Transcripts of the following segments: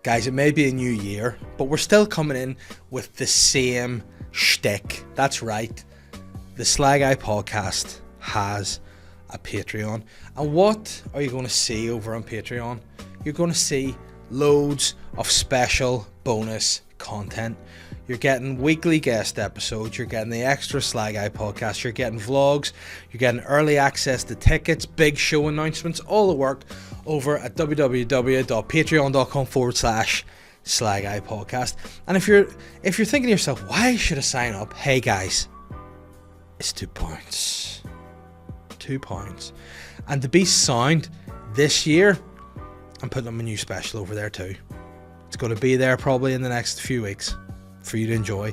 Guys, it may be a new year, but we're still coming in with the same shtick. That's right. The SLY GUY podcast has a Patreon. And what are you going to see over on Patreon? You're going to see loads of special bonus content. You're getting weekly guest episodes, you're getting the extra SLY GUY podcast, you're getting vlogs, you're getting early access to tickets, big show announcements, all the work over at www.patreon.com/SLY GUY podcast. And if you're thinking to yourself, why should I sign up? Hey guys, it's £2. £2. And to be sound this year, I'm putting up a new special over there too. It's going to be there probably in the next few weeks for you to enjoy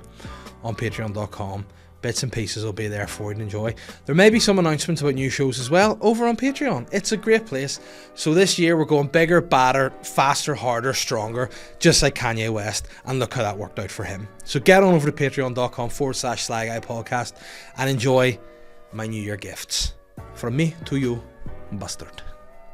on patreon.com. Bits and pieces will be there for you to enjoy. There may be some announcements about new shows as well over on Patreon. It's a great place. So this year we're going bigger, badder, faster, harder, stronger, just like Kanye West, and look how that worked out for him. So get on over to patreon.com/SLY GUY podcast and enjoy my New Year gifts from me to you, bastard.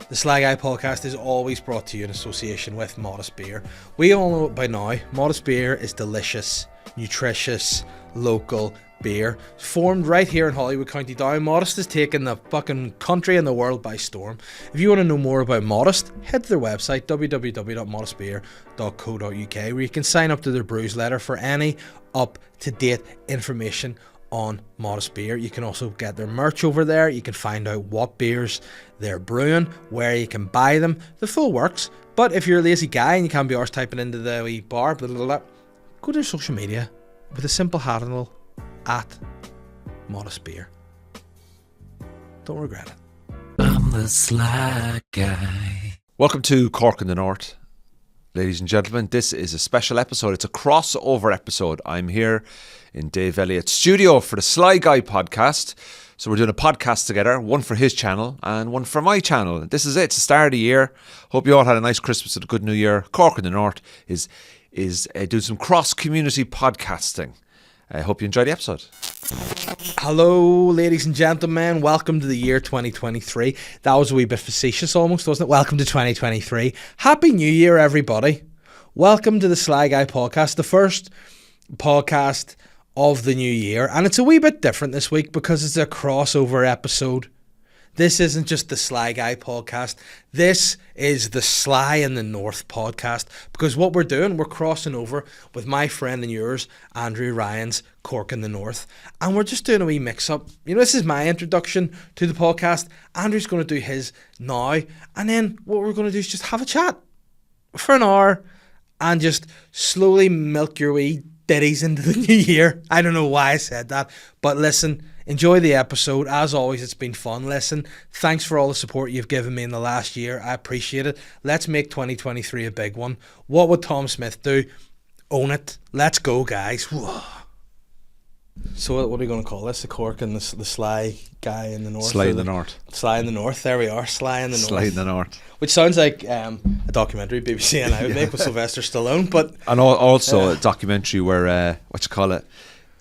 The SLY GUY podcast is always brought to you in association with Modest Beer. We all know it by now. Modest Beer is delicious, nutritious, local beer. It's formed right here in Hollywood, County Down. Modest has taken the fucking country and the world by storm. If you want to know more about Modest, head to their website, www.modestbeer.co.uk, where you can sign up to their brews letter for any up-to-date information on Modest Beer. You can also get their merch over there. You can find out what beers they're brewing, where you can buy them, the full works. But if you're a lazy guy and you can't be arsed typing into the wee bar, blah, blah, blah, go to their social media with a simple handle at Modest Beer. Don't regret it. I'm the SLY GUY. Welcome to Cork in the North, ladies and gentlemen. This is a special episode. It's a crossover episode. I'm here in Dave Elliott's studio for the SLY GUY podcast. So we're doing a podcast together, one for his channel and one for my channel. This is it. It's the start of the year. Hope you all had a nice Christmas and a good New Year. Cork in the North is doing some cross-community podcasting. I hope you enjoy the episode. Hello, ladies and gentlemen. Welcome to the year 2023. That was a wee bit facetious almost, wasn't it? Welcome to 2023. Happy New Year, everybody. Welcome to the SLY GUY podcast, the first podcast of the new year. And it's a wee bit different this week because it's a crossover episode. This isn't just the SLY GUY podcast. This is the SLY in the North podcast, because what we're doing, we're crossing over with my friend and yours, Andrew Ryan's Cork in the North, and we're just doing a wee mix-up. You know, this is my introduction to the podcast. Andrew's going to do his now, and then what we're going to do is just have a chat for an hour and just slowly milk your wee ditties into the new year. I don't know why I said that, but listen, enjoy the episode. As always, it's been fun. Listen, thanks for all the support you've given me in the last year. I appreciate it. Let's make 2023 a big one. What would Tom Smith do? Own it. Let's go, guys. Whoa. So what are we going to call this? The Cork and the SLY GUY in the North? SLY in the North. SLY in the North. There we are. SLY in the North. SLY in the North. Which sounds like a documentary BBC and I would make with Sylvester Stallone. But and also a documentary where,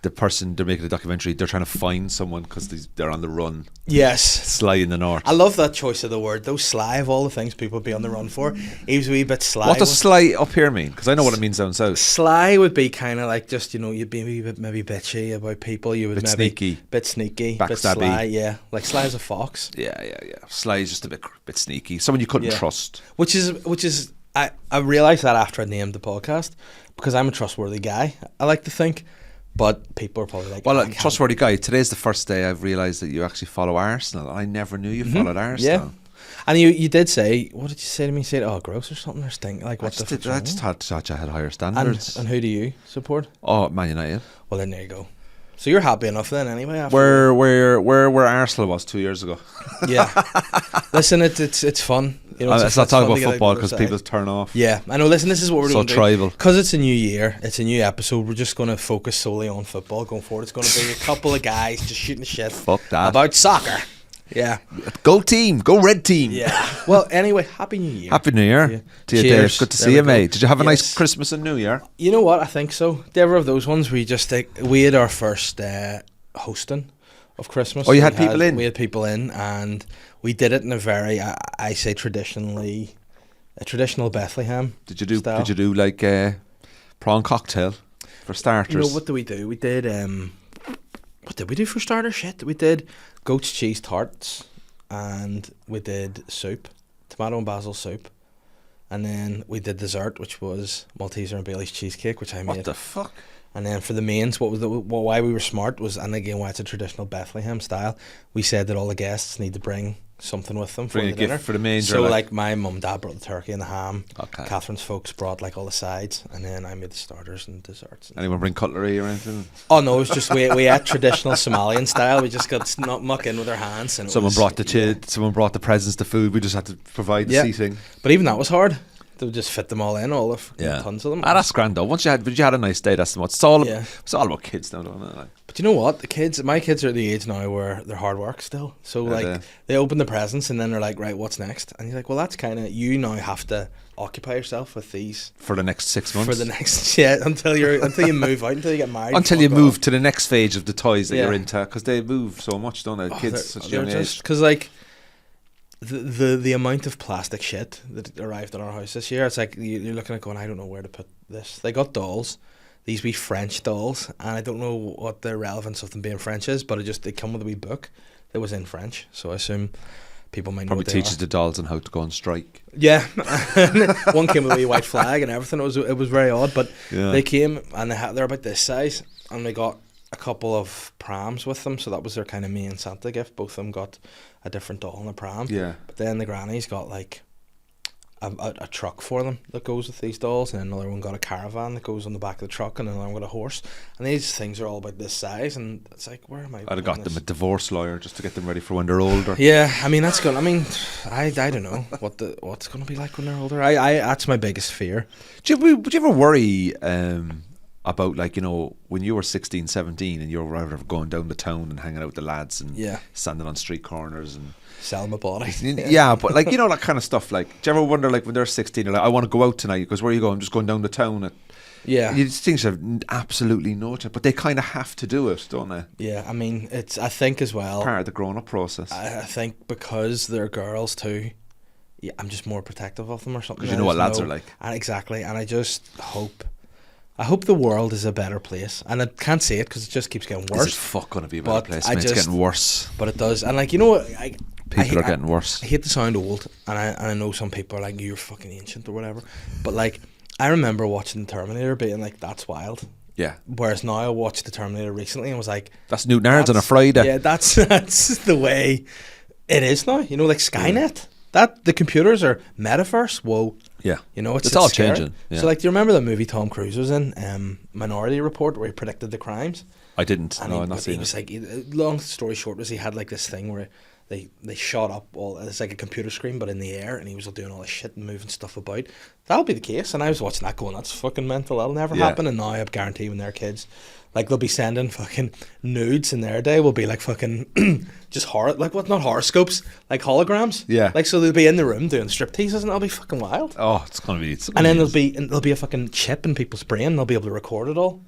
the person they're making a documentary, they're trying to find someone because they're on the run. Yes. SLY in the North. I love that choice of the word, though. SLY, of all the things people would be on the run for. He was a wee bit sly. What does SLY up here mean? Because I know what it means down south. SLY would be kind of like just, you know, you'd be a wee bit maybe bitchy about people. You would bit maybe sneaky. Bit sneaky. Backstabby. Bit sly, yeah. Like Sly as a fox. Yeah. SLY is just a bit sneaky. Someone you couldn't trust. Which is I realised that after I named the podcast, because I'm a trustworthy guy, I like to think. But people are probably like, well, trustworthy guy. Today's the first day I've realised that you actually follow Arsenal. I never knew you followed Arsenal. Yeah. And you did say, what did you say to me? You said, oh, gross or something, or stink? Like, what I just thought you had higher standards. And who do you support? Oh, Man United. Well, then there you go. So you're happy enough then, anyway. Where Arsenal was 2 years ago. Yeah. Listen, it's fun. You know, let's not talk about football because people turn off. Yeah, I know. Listen, this is what we're doing. So tribal. Because it's a new year, it's a new episode. We're just going to focus solely on football going forward. It's going to be a couple of guys just shooting the shit about soccer. Yeah. Go team. Go red team. Yeah. Well, anyway, Happy New Year. Happy New Year. Yeah. To you, Dave. Good to see you, mate. Did you have a nice Christmas and New Year? You know what? I think so. They were of those ones we just think we had our first hosting of Christmas. Oh, you had people in? We had people in, and we did it in a very, I say traditionally a traditional Bethlehem. Did you do? style. Did you do like prawn cocktail for starters? No, what did we do? We did what did we do for starter? Shit, we did goat's cheese tarts, and we did soup, tomato and basil soup, and then we did dessert, which was Malteser and Bailey's cheesecake, which I made. What the fuck? And then for the mains, why we were smart was, and again, why it's a traditional Bethlehem style, we said that all the guests need to bring something with them for Bring the a dinner. gift for the mains. So or like my mum and dad brought the turkey and the ham. Okay. Catherine's folks brought like all the sides, and then I made the starters and desserts. Anyone bring cutlery or anything? Oh no, it was just we ate traditional Somalian style. We just got muck in with our hands. And Someone brought the presents, the food. We just had to provide the seating. But even that was hard. They would just fit them all in, tons of them. Ah, that's grand though. Once you had a nice day, that's what it's all. It's all about kids now, don't it? Like. But you know what? My kids are at the age now where they're hard work still. So they open the presents and then they're like, right, what's next? And you're like, well, that's kind of, you now have to occupy yourself with these for the next 6 months. For the next until you move out, until you get married. Until you move to the next phase of the toys that you're into, because they move so much, don't they? Kids such a young age. Because like. The amount of plastic shit that arrived in our house this year, it's like you're looking at going, I don't know where to put this. They got dolls, these wee French dolls, and I don't know what the relevance of them being French is, but they come with a wee book that was in French, so I assume people might know probably what they teaches are. the dolls on how to go on strike. Yeah, one came with a wee white flag and everything. It was very odd, but they came and they're about this size, and they got a couple of prams with them, so that was their kind of main Santa gift. Both of them got a different doll in a pram. Yeah. But then the grannies got like a truck for them that goes with these dolls, and another one got a caravan that goes on the back of the truck, and another one got a horse. And these things are all about this size, and it's like, where am I? I'd have got them a divorce lawyer just to get them ready for when they're older. Yeah, I mean that's good. I mean, I don't know what's going to be like when they're older. I that's my biggest fear. Would you ever worry about, like, you know, when you were 16, 17 and you were going down the town and hanging out with the lads and standing on street corners and selling my body? Yeah, but like, you know, that kind of stuff. Like, do you ever wonder, like, when they're 16, you're like, I want to go out tonight? Because where are you going? I'm just going down the town. These things have absolutely no time, but they kind of have to do it, don't they? Yeah, I mean, I think as well, part of the growing up process. I think because they're girls too, I'm just more protective of them or something. Because you know what lads are like. And exactly, and I just hope the world is a better place, and I can't say it because it just keeps getting worse. It's fuck going to be a better place. It's getting worse. But it does, and like, you know what, people are getting worse. I hate to sound old, and I know some people are like, you're fucking ancient or whatever, but like, I remember watching the Terminator being like, that's wild. Yeah. Whereas now I watched the Terminator recently and was like, that's New Nerds on a Friday. Yeah, that's the way it is now. You know, like Skynet. That the computers are metaverse. Whoa. Yeah. You know, it's all scary. changing. Yeah. So, like, do you remember the movie Tom Cruise was in, Minority Report, where he predicted the crimes? I didn't. And no, I'm not seeing it. Was like, long story short, was he had like this thing where they shot up it's like a computer screen but in the air, and he was doing all this shit and moving stuff about. That'll be the case. And I was watching that going, that's fucking mental. That'll never happen. And now I guarantee when they're kids, like, they'll be sending fucking nudes in their day will be like fucking just not horoscopes, like holograms. Yeah. Like, so they'll be in the room doing strip teases, and that'll be fucking wild. Oh, it's gonna be. And then there'll be a fucking chip in people's brain, and they'll be able to record it all.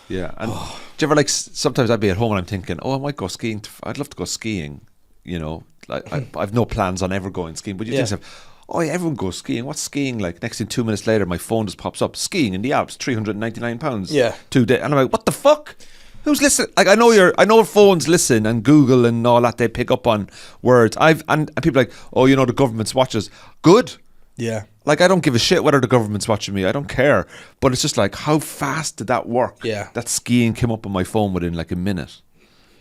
Yeah. And do you ever, like, sometimes I'd be at home and I'm thinking, I might go skiing. I'd love to go skiing. You know, like I've no plans on ever going skiing, but you think to yourself, everyone goes skiing. What's skiing like? Next thing, 2 minutes later, my phone just pops up. Skiing in the Alps, £399. Yeah. 2 days, and I'm like, what the fuck? Who's listening? Like, I know phones listen and Google and all that. They pick up on words. And people are like, the government's watches. Good. Yeah. Like, I don't give a shit whether the government's watching me. I don't care. But it's just like, how fast did that work? Yeah. That skiing came up on my phone within like a minute.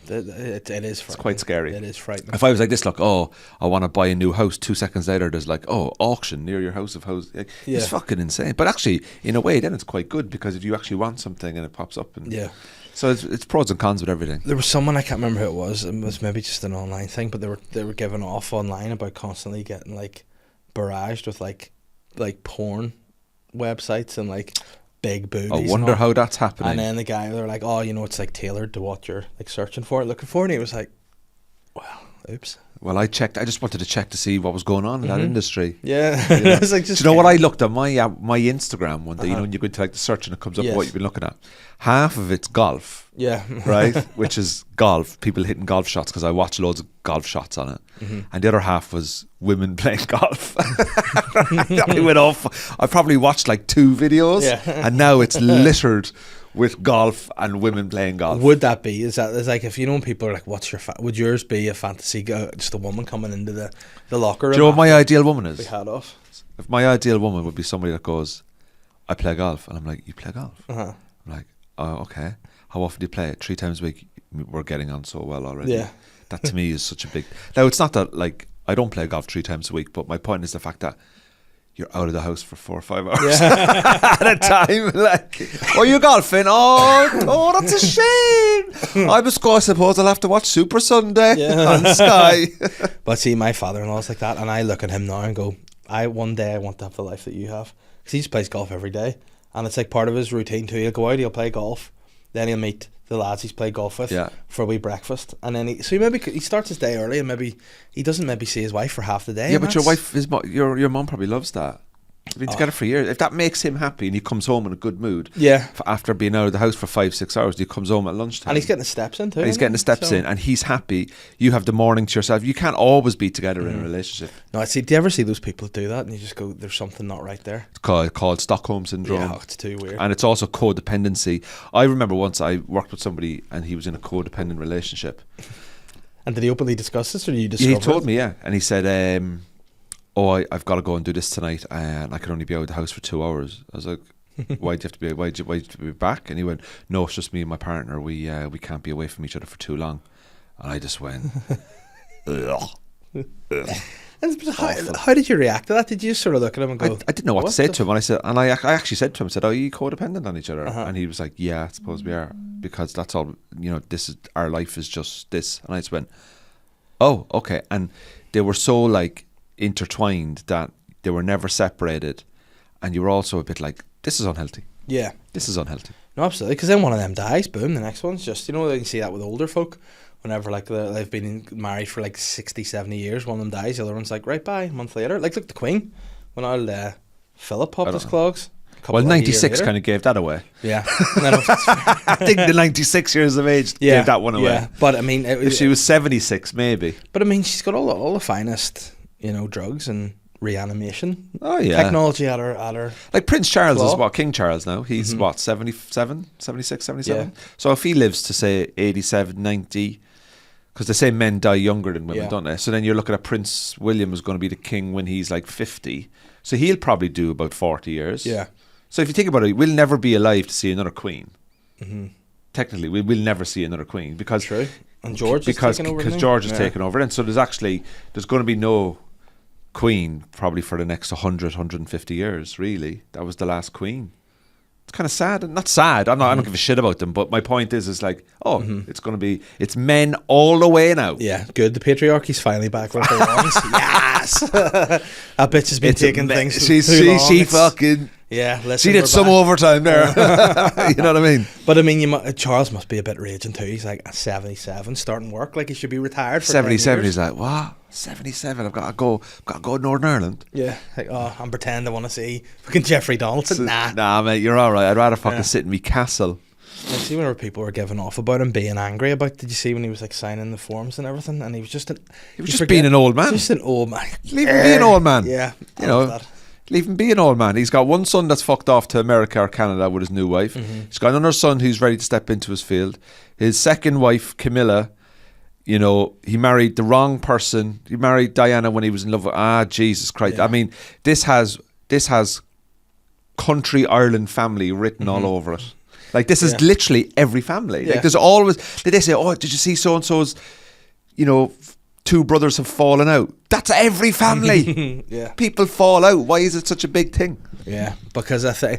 It is frightening. It's quite scary. It is frightening. If I was like this, like, I want to buy a new house, 2 seconds later there's like, auction near your house of house. Like, it's fucking insane. But actually, in a way, then it's quite good, because if you actually want something and it pops up. So it's pros and cons with everything. There was someone, I can't remember who it was maybe just an online thing, but they were giving off online about constantly getting like barraged with like porn websites and like big booties. I wonder how that's happening. And then the guy, they're like, it's like tailored to what you're like searching for, looking for, and he was like, well, oops. Well, I checked. I just wanted to check to see what was going on in that industry. Yeah. I was like, do you know what I looked at? My Instagram one day, when you go into like the search and it comes up what you've been looking at. Half of it's golf. Yeah. Right? Which is golf, people hitting golf shots, because I watched loads of golf shots on it. And the other half was women playing golf. I went off. I probably watched like 2 videos, and now it's littered with golf and women playing golf. Would that be? Is like, if you know, people are like, "What's your?" Would yours be a fantasy? Just a woman coming into the locker room? Do you know what my ideal woman is? Be hat off. If my ideal woman would be somebody that goes, "I play golf," and I'm like, "You play golf?" I'm like, "Oh, okay. How often do you play it?" 3 times a week. We're getting on so well already. Yeah. That to me is such a big. Now it's not that like I don't play golf 3 times a week, but my point is the fact that you're out of the house for 4 or 5 hours at a time. Like, oh, you golfing? Oh, that's a shame. I suppose I'll have to watch Super Sunday on Sky. But see, my father-in-law's like that, and I look at him now and go, one day I want to have the life that you have, because he just plays golf every day, and it's like part of his routine too. He'll go out, he'll play golf, then he'll meet the lads he's played golf with for a wee breakfast, and then he starts his day early, and maybe he doesn't see his wife for half the day. Yeah, but your mum probably loves that. I've been together for years. If that makes him happy and he comes home in a good mood, after being out of the house for 5-6 hours, he comes home at lunchtime, and he's getting the steps in too. And he's getting the steps in, and he's happy. You have the morning to yourself. You can't always be together in a relationship. No, do you ever see those people that do that, and you just go, "There's something not right there"? It's called Stockholm syndrome. Yeah, it's too weird. And it's also codependency. I remember once I worked with somebody, and he was in a codependent relationship. And did he openly discuss this, or did you discover? He told me, and he said, I've got to go and do this tonight, and I can only be out of the house for 2 hours. I was like, why do you have to be back? And he went, "No, it's just me and my partner. We can't be away from each other for too long." And I just went, ugh. How did you react to that? Did you sort of look at him and go, I didn't know what to say to him, and I actually said to him, I said, "Are you codependent on each other?" And he was like, "Yeah, I suppose we are, because that's all, this is, our life is just this." And I just went, "Oh, okay." And they were so like intertwined that they were never separated, and you were also a bit like, "This is unhealthy." Yeah, this is unhealthy. No, absolutely, because then one of them dies, boom, the next one's just, you can see that with older folk. Whenever like they've been married for like 60-70 years, one of them dies, the other one's like, right, bye, a month later. Like, look, the Queen, when old Philip popped his clogs. Well, 96 kind of gave that away. Yeah. I think the 96 years of age gave that one away. Yeah, but I mean, if she was 76, maybe. But I mean, she's got all the finest, drugs and reanimation. Oh yeah, technology at her. Like Prince Charles is what, King Charles now. He's what, 77, 76, 77. Yeah. So if he lives to say 87, 90. Because they say men die younger than women, don't they? So then you're looking at Prince William is going to be the king when he's like 50. So he'll probably do about 40 years. Yeah. So if you think about it, we'll never be alive to see another queen. Technically, we'll never see another queen. Because true. And George is taking over. Because George is taking over. And so there's going to be no queen probably for the next 100, 150 years, really. That was the last queen. It's kind of sad. Not sad. I don't give a shit about them. But my point is like, it's men all the way now. Yeah, good. The patriarchy's finally back with the ones. Yes. That bitch has been taking things she fucking... Yeah, she did some overtime there. You know what I mean? But I mean, Charles must be a bit raging too. He's like 77, starting work. Like, he should be retired for 77. He's like, what? 77? I've got to go to Northern Ireland. Yeah, like, I'm pretending I want to see fucking Jeffrey Donaldson. Nah, mate, you're all right. I'd rather fucking sit in me castle. I see whenever people were giving off about him being angry about. Did you see when he was like signing the forms and everything? And he was just being an old man. Just an old man. Leave him be an old man. Yeah, leave him be an old man. He's got one son that's fucked off to America or Canada with his new wife. He's got another son who's ready to step into his field. His second wife, Camilla, he married the wrong person. He married Diana when he was in love with... Jesus Christ. Yeah. I mean, this has country Ireland family written all over it. Like, this is literally every family. Yeah. Like, there's always... They say, oh, did you see so-and-so's, two brothers have fallen out? That's every family. Yeah. People fall out. Why is it such a big thing? Yeah, because I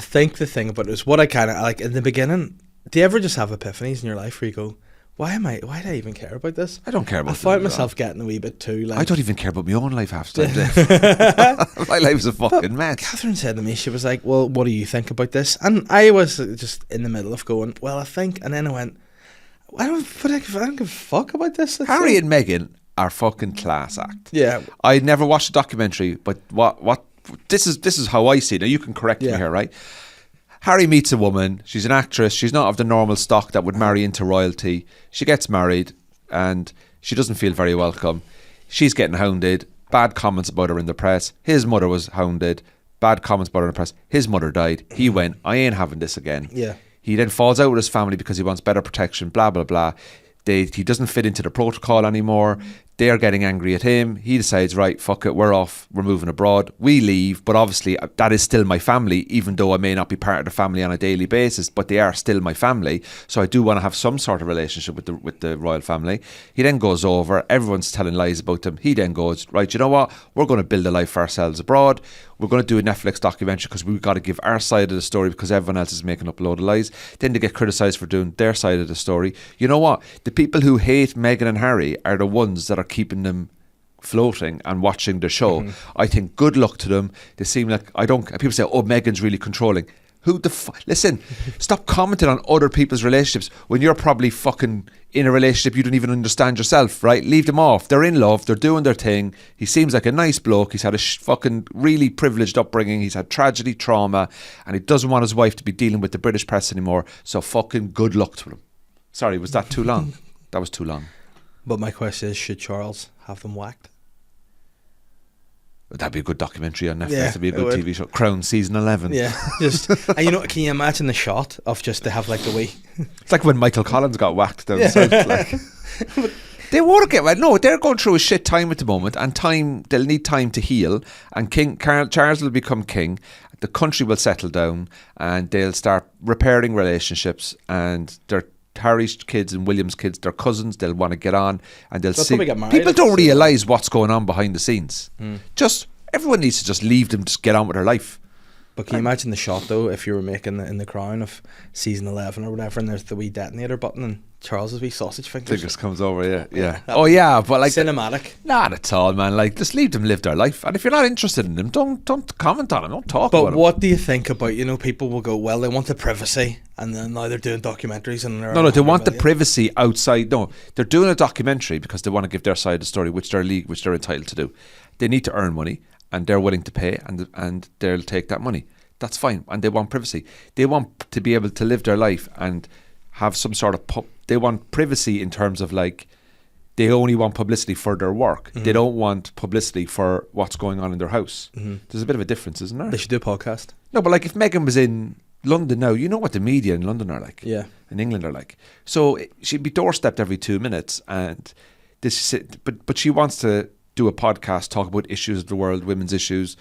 think the thing about it is what I kind of like in the beginning. Do you ever just have epiphanies in your life where you go, why do I even care about this? I don't care about. I find myself getting a wee bit too like. I don't even care about my own life half the time. My life's a fucking mess. Catherine said to me, she was like, "Well, what do you think about this?" And I was just in the middle of going, "Well, I think," and then I went, I don't give a fuck about this. Harry and Meghan are fucking class act. Yeah. I never watched a documentary, but what this is how I see it. Now you can correct me here, right? Harry meets a woman. She's an actress. She's not of the normal stock that would marry into royalty. She gets married and she doesn't feel very welcome. She's getting hounded. Bad comments about her in the press. His mother was hounded. Bad comments about her in the press. His mother died. He went, I ain't having this again. Yeah. He then falls out with his family because he wants better protection, blah, blah, blah. He doesn't fit into the protocol anymore. They're getting angry at him. He decides, right, fuck it, we're off. We're moving abroad. We leave, but obviously that is still my family, even though I may not be part of the family on a daily basis, but they are still my family. So I do want to have some sort of relationship with the royal family. He then goes over. Everyone's telling lies about him. He then goes, right, you know what? We're going to build a life for ourselves abroad. We're going to do a Netflix documentary because we've got to give our side of the story because everyone else is making up a load of lies. Then they get criticised for doing their side of the story. You know what? The people who hate Meghan and Harry are the ones that are keeping them floating and watching the show. I think good luck to them. They seem like, people say, oh, Meghan's really controlling. Who the listen, stop commenting on other people's relationships when you're probably fucking in a relationship you don't even understand yourself, right? Leave them off. They're in love. They're doing their thing. He seems like a nice bloke. He's had a fucking really privileged upbringing. He's had tragedy, trauma, and he doesn't want his wife to be dealing with the British press anymore. So fucking good luck to him. Sorry, was that too long? That was too long. But my question is, should Charles have them whacked? That'd be a good documentary on Netflix. Yeah, That'd be a it good would. TV show. Crown season 11. Yeah, just and can you imagine the shot of just to have like the wee? It's like when Michael Collins got whacked down Yeah. south. Like. They won't get well. No, they're going through a shit time at the moment, and they'll need time to heal. And Charles will become king. The country will settle down, and they'll start repairing relationships. And Harry's kids and William's kids, they're cousins. They'll want to get on, and they'll see. Get married, People don't realise what's going on behind the scenes. Just everyone needs to just leave them, just get on with their life. But can you imagine the shot though, if you were making in the Crown of season 11 or whatever, and there's the wee detonator button and Charles's wee sausage fingers. Fingers comes over, yeah. Oh yeah, but like cinematic. Not at all, man. Like just leave them live their life, and if you're not interested in them, don't comment on them. Don't talk about But them. what do you think about, people will go, well, they want the privacy, and then now they're doing documentaries and they're No, they want the privacy outside. No, they're doing a documentary because they want to give their side of the story, which they're entitled to do. They need to earn money, and they're willing to pay, and they'll take that money. That's fine, and they want privacy. They want to be able to live their life and have some sort of they want privacy in terms of like they only want publicity for their work. They don't want publicity for what's going on in their house. There's a bit of a difference, isn't there? They should do a podcast. No, but like if Meghan was in London now, you know what the media in London are like. Yeah. In England are like. So she'd be doorstepped every 2 minutes, and but she wants to do a podcast, talk about issues of the world, women's issues,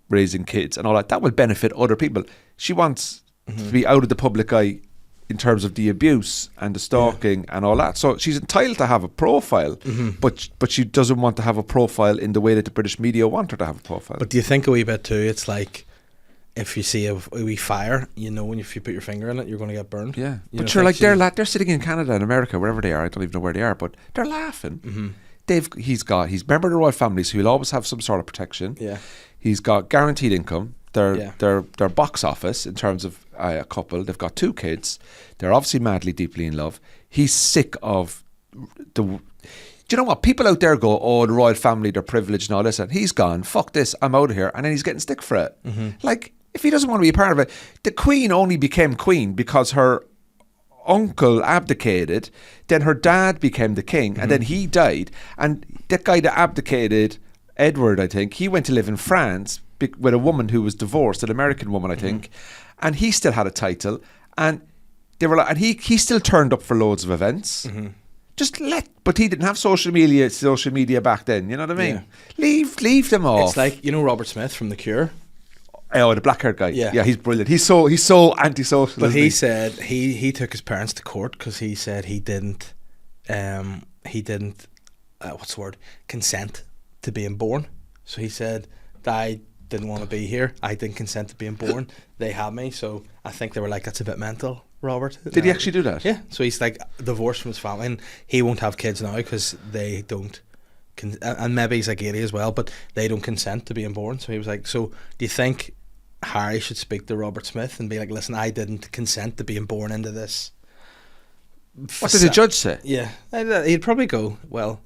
raising kids and all that. That will benefit other people. She wants to be out of the public eye in terms of the abuse and the stalking and all that. So she's entitled to have a profile, but she doesn't want to have a profile in the way that the British media want her to have a profile. But do you think a wee bit too, it's like if you see a wee fire, when if you put your finger in it, you're going to get burned? Yeah. But sure, like they're sitting in Canada and America, wherever they are, I don't even know where they are, but they're laughing. He's member of the royal family, so he'll always have some sort of protection. Yeah. He's got guaranteed income. Their box office in terms of a couple. They've got 2 kids. They're obviously madly, deeply in love. He's sick of do you know what? People out there go, oh, the royal family, they're privileged and all this. And he's gone, fuck this, I'm out of here. And then he's getting stick for it. Like, if he doesn't want to be a part of it, the Queen only became Queen because her uncle abdicated, then her dad became the king, and then he died. And that guy that abdicated, Edward, I think, he went to live in France with a woman who was divorced, an American woman, I think, and he still had a title, and they were like, and he still turned up for loads of events. But he didn't have social media back then. You know what I mean? Yeah. Leave them off. It's like Robert Smith from The Cure. Oh, the black haired guy. Yeah, he's brilliant. He's so antisocial. But he said he took his parents to court because he said he didn't consent to being born. So he said, I didn't want to be here. I didn't consent to being born. They had me. So I think they were like, that's a bit mental, Robert. Did he actually do that? Yeah. So he's like divorced from his family, and he won't have kids now because they don't. And maybe he's like 80 as well, but they don't consent to being born. So he was like, so do you think Harry should speak to Robert Smith and be like, listen, I didn't consent to being born into this? What did the judge say? Yeah, he'd probably go, well,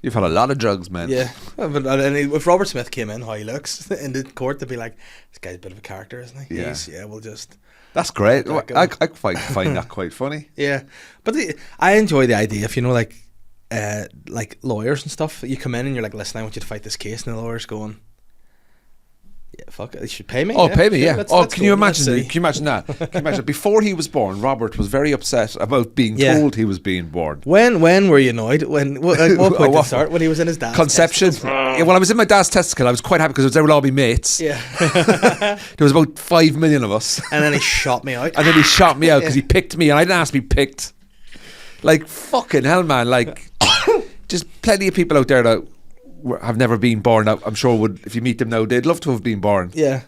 You've had a lot of drugs, man. Yeah, but if Robert Smith came in, how he looks in the court, they'd be like, "This guy's a bit of a character, isn't he?" Yeah. We'll just. That's great. Let that I go. find that quite funny. Yeah, but I enjoy the idea. If you know, like lawyers and stuff, you come in and you're like, "Listen, I want you to fight this case," and the lawyer's going, "Yeah, fuck it, you should pay me." Oh, pay me, yeah. Let's Can you go, let's imagine? see. Can you imagine that? Can you imagine? Before he was born, Robert was very upset about being Yeah. told he was being born. When were you annoyed? When what point did What? it start? When he was in his dad's Conception. testicles? Yeah, well, I was in my dad's testicle. I was quite happy because they would all be mates. Yeah, There was about 5 million of us. and then he shot me out. And then he shot me out because he picked me, and I didn't ask to be picked. Like, fucking hell, man. Like, just plenty of people out there that have never been born. I'm sure would, if you meet them now, they'd love to have been born. Yeah,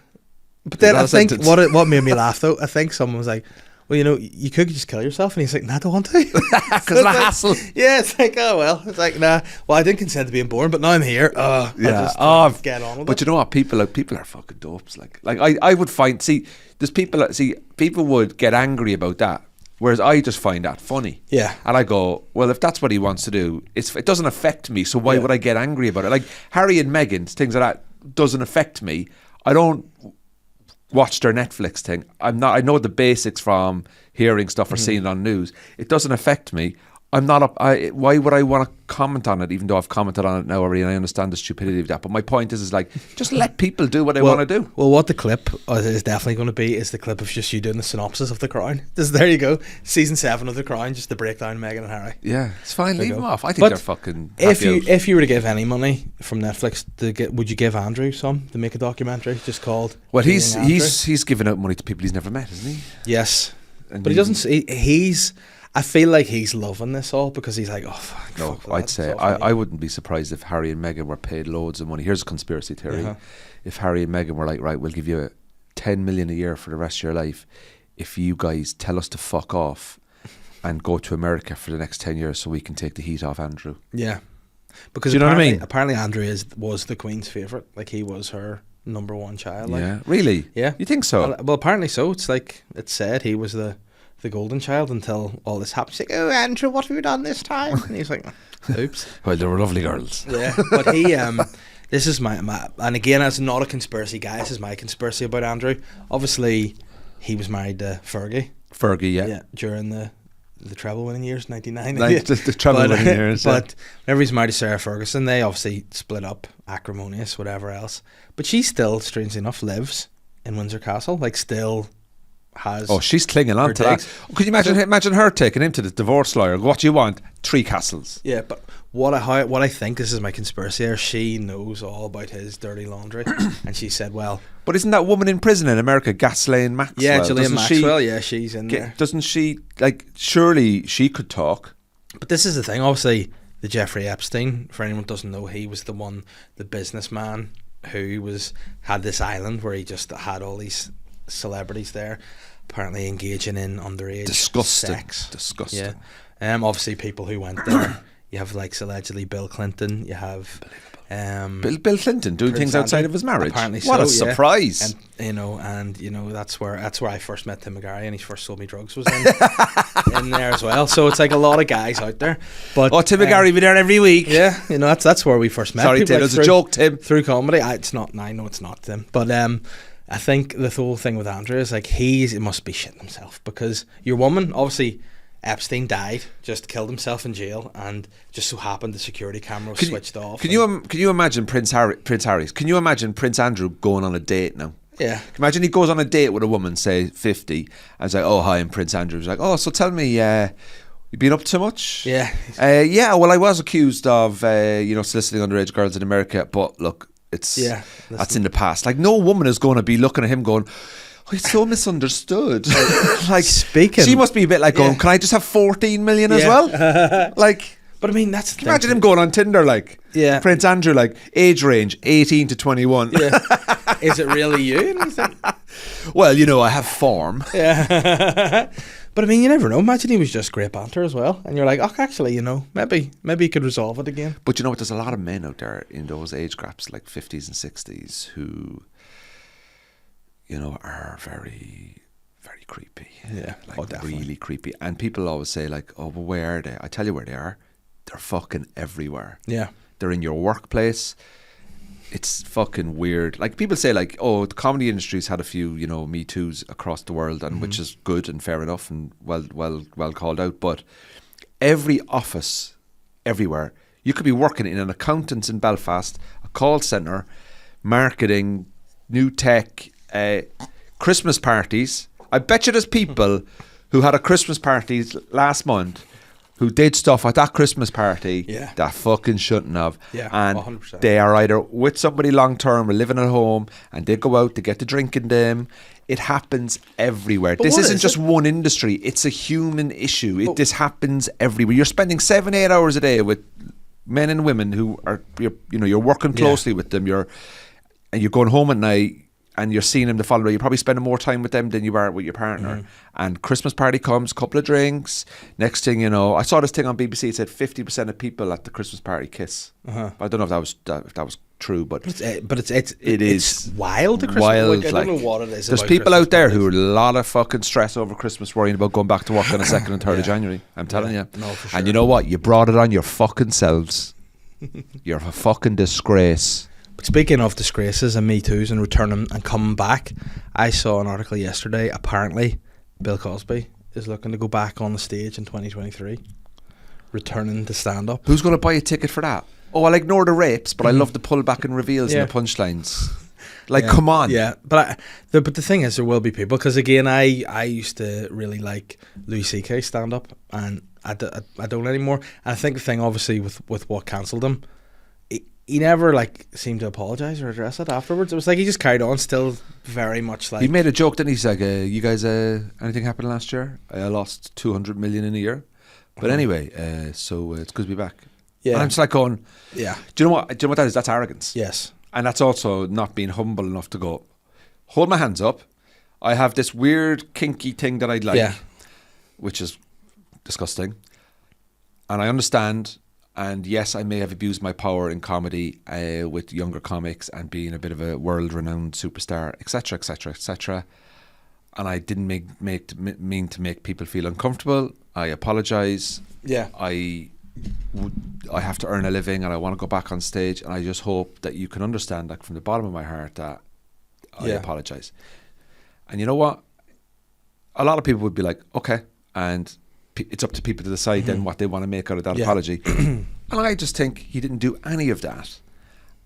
but then Not I a think sentence. what made me laugh though, I think someone was like, "Well, you know, you could just kill yourself," and he's like, "Nah, I don't want to." Because of the hassle. Yeah, it's like, oh well. It's like, nah. Well, I didn't consent to being born, but now I'm here. I'll just, get on with But it. you know what? People are fucking dopes. Like I would find, there's people would get angry about that. Whereas I just find that funny. Yeah. And I go, well, if that's what he wants to do, it doesn't affect me, so why Yeah. would I get angry about it? Like Harry and Meghan, things like that, doesn't affect me. I don't watch their Netflix thing. I know the basics from hearing stuff or seeing it on news. It doesn't affect me. I'm not up. Why would I want to comment on it, even though I've commented on it now already, and I understand the stupidity of that. But my point is like, just let people do what they want to do. Well, what the clip is definitely going to be is the clip of just you doing the synopsis of The Crown. There you go. Season 7 of The Crown, just to break down Meghan and Harry. Yeah, it's fine. There Leave you them go. off. I think But they're fucking. If happy you out. if you were to give any money from Netflix would you give Andrew some to make a documentary just called? Well, Being he's Andrew? he's giving out money to people he's never met, isn't he? Yes, And but he doesn't. He's. I feel like he's loving this all because he's like, oh, fuck, No, fuck I'd that, say it's all for me. I wouldn't be surprised if Harry and Meghan were paid loads of money. Here's a conspiracy theory: Uh-huh. if Harry and Meghan were like, right, we'll give you 10 million a year for the rest of your life if you guys tell us to fuck off and go to America for the next 10 years, so we can take the heat off Andrew. Yeah, because Do you know what I apparently- mean? Apparently, Andrew was the Queen's favorite. Like he was her number one child. Like. Yeah, really? Yeah. You think so? Well, apparently so. It's like it said he was the golden child until all this happened. She's like, "Oh, Andrew, what have you done this time?" And he's like, "Oops." Well, they were lovely girls. Yeah, but he this is my and again, as not a conspiracy guy, this is my conspiracy about Andrew. Obviously, he was married to Fergie. Fergie, yeah. During the treble winning years, 99. Like, the treble winning years. Yeah. But whenever he's married to Sarah Ferguson, they obviously split up, acrimonious, whatever else. But she still, strangely enough, lives in Windsor Castle. Like, still has. Oh, she's clinging on her to that. digs. Could you imagine her taking him to the divorce lawyer? What do you want? 3 castles. Yeah, but what I think, this is my conspiracy here, she knows all about his dirty laundry. And she said, well, But isn't that woman in prison in America, Ghislaine Maxwell? yeah, Gillian Doesn't she Maxwell, yeah, she's in there. Doesn't she, like, surely she could talk? But this is the thing, obviously, the Jeffrey Epstein, for anyone who doesn't know, he was the businessman who had this island where he just had all these celebrities there, apparently engaging in underage Disgusting. sex. Disgusting. Yeah. Obviously people who went there, you have like allegedly Bill Clinton, you have Bill Clinton doing Prince things outside Andrew. of his marriage. Apparently What so, a yeah. surprise. And that's where I first met Tim McGarry, and he first sold me drugs was in there as well. So it's like a lot of guys out there. But Tim McGarry be there every week. yeah, that's where we first met. Sorry, people, Tim, it was a joke, Tim. Through comedy. It's not. I know it's not Tim, but I think the whole thing with Andrew is like he must be shitting himself because your woman, obviously Epstein died, just killed himself in jail, and just so happened the security camera was switched off. Can you imagine Prince Harry's? Can you imagine Prince Andrew going on a date now? Yeah. Imagine he goes on a date with a woman, say 50, and it's like, oh, hi, I'm Prince Andrew. He's like, oh, so tell me, you been up to much? Yeah. Yeah, well, I was accused of, soliciting underage girls in America, but look, that's in the past. Like, no woman is going to be looking at him going, oh, it's so misunderstood. Like, Speaking, she must be a bit like going, can I just have 14 million as well? Like, but I mean, that's the can you imagine him going on Tinder, like, Yeah. Prince Andrew, like, age range 18 to 21. Yeah. Is it really you? And you think, Well, I have form. yeah. But I mean, you never know. Imagine he was just great banter as well, and you're like, oh, actually, maybe he could resolve it again. But you know what? There's a lot of men out there in those age gaps, like 50s and 60s, who, are very, very creepy. Yeah. Like, Oh, definitely. really creepy. And people always say, like, oh, well, where are they? I tell you where they are. they're fucking everywhere. Yeah. They're in your workplace. It's fucking weird. Like people say, like, oh, the comedy industry's had a few, you know, Me Too's across the world, and which is good and fair enough and well called out. But every office, everywhere, you could be working in an accountant's in Belfast, a call centre, marketing, new tech, Christmas parties. I bet you there's people who had a Christmas party last month who did stuff at that Christmas party that fucking shouldn't have. Yeah, and 100%. they are either with somebody long term or living at home, and they go out to get to drinking them. It happens everywhere. But This what isn't is just it? one industry. It's a human issue. This happens everywhere. You're spending 7-8 hours a day with men and women who are, you're working closely with them. And you're going home at night, and you're seeing them the following day. You're probably spending more time with them than you are with your partner. And Christmas party comes, couple of drinks. Next thing you know, I saw this thing on BBC. It said 50% of people at the Christmas party kiss. I don't know if that was true, but It's wild. The Christmas, wild. I don't know what it is. There's about people Christmas out there parties. who are a lot of fucking stress over Christmas, worrying about going back to work on the 2nd and 3rd of January. I'm telling you. No, for sure. And you know what? You brought it on your fucking selves. You're a fucking disgrace. But speaking of disgraces and Me Too's and returning and coming back, I saw an article yesterday. Apparently, Bill Cosby is looking to go back on the stage in 2023, returning to stand up. Who's going to buy a ticket for that? Oh, I'll ignore the rapes, but I love the pullback and reveals and the punchlines. Like, come on. Yeah, but the thing is, there will be people, because again, I used to really like Louis C.K. stand up, and I don't anymore. And I think the thing, obviously, with what cancelled him, he never seemed to apologise or address it afterwards. It was like he just carried on, still very much like. He made a joke, didn't he? He's like, you guys, anything happened last year? I lost 200 million in a year. But anyway, so it's good to be back. Yeah. And I'm just like going, Yeah. Do you know what that is? That's arrogance. Yes. And that's also not being humble enough to go, hold my hands up. I have this weird kinky thing that I'd like, which is disgusting. And I understand. And yes, I may have abused my power in comedy with younger comics and being a bit of a world-renowned superstar, etc., etc., etc. And I didn't mean to make people feel uncomfortable. I apologise. Yeah. I have to earn a living, and I want to go back on stage. And I just hope that you can understand, like, from the bottom of my heart, that I apologise. And you know what? A lot of people would be like, okay, and it's up to people to decide then what they want to make out of that apology. And I just think he didn't do any of that.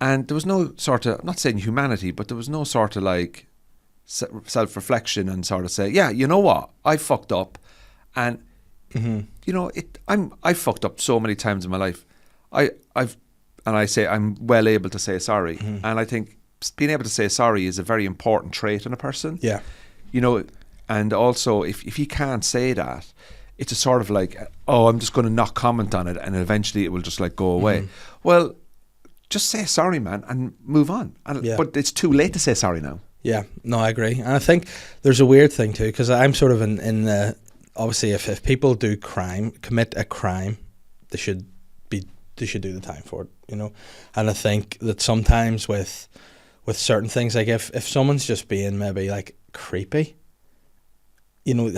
And there was no sort of, I'm not saying humanity, but there was no sort of like self-reflection and sort of say, yeah, you know what, I fucked up. And you know, I fucked up so many times in my life. I say I'm well able to say sorry. And I think being able to say sorry is a very important trait in a person. Yeah. You know, and also if he can't say that, it's a sort of like, oh, I'm just going to not comment on it, and eventually it will just like go away. Well, just say sorry, man, and move on. But it's too late to say sorry now. Yeah, no, I agree. And I think there's a weird thing too, because I'm sort of in the, obviously if people do commit a crime, they should do the time for it, you know. And I think that sometimes with certain things, like if someone's just being maybe like creepy, you know,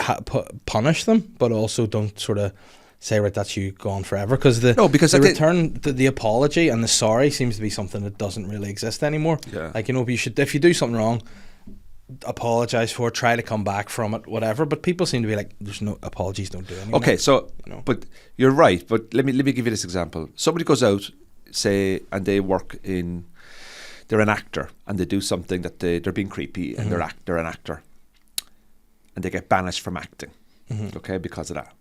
punish them, but also don't sort of say, right, that's you gone forever. Because the apology and the sorry seems to be something that doesn't really exist anymore. Yeah. Like, you know, if you do something wrong, apologise for it, try to come back from it, whatever. But people seem to be like, there's no apologies, don't do anything. Okay, so, you know. But you're right. But let me give you this example. Somebody goes out, say, and they work in, they're an actor, and they do something that they're being creepy, and they're an actor. And they get banished from acting, okay, because of that.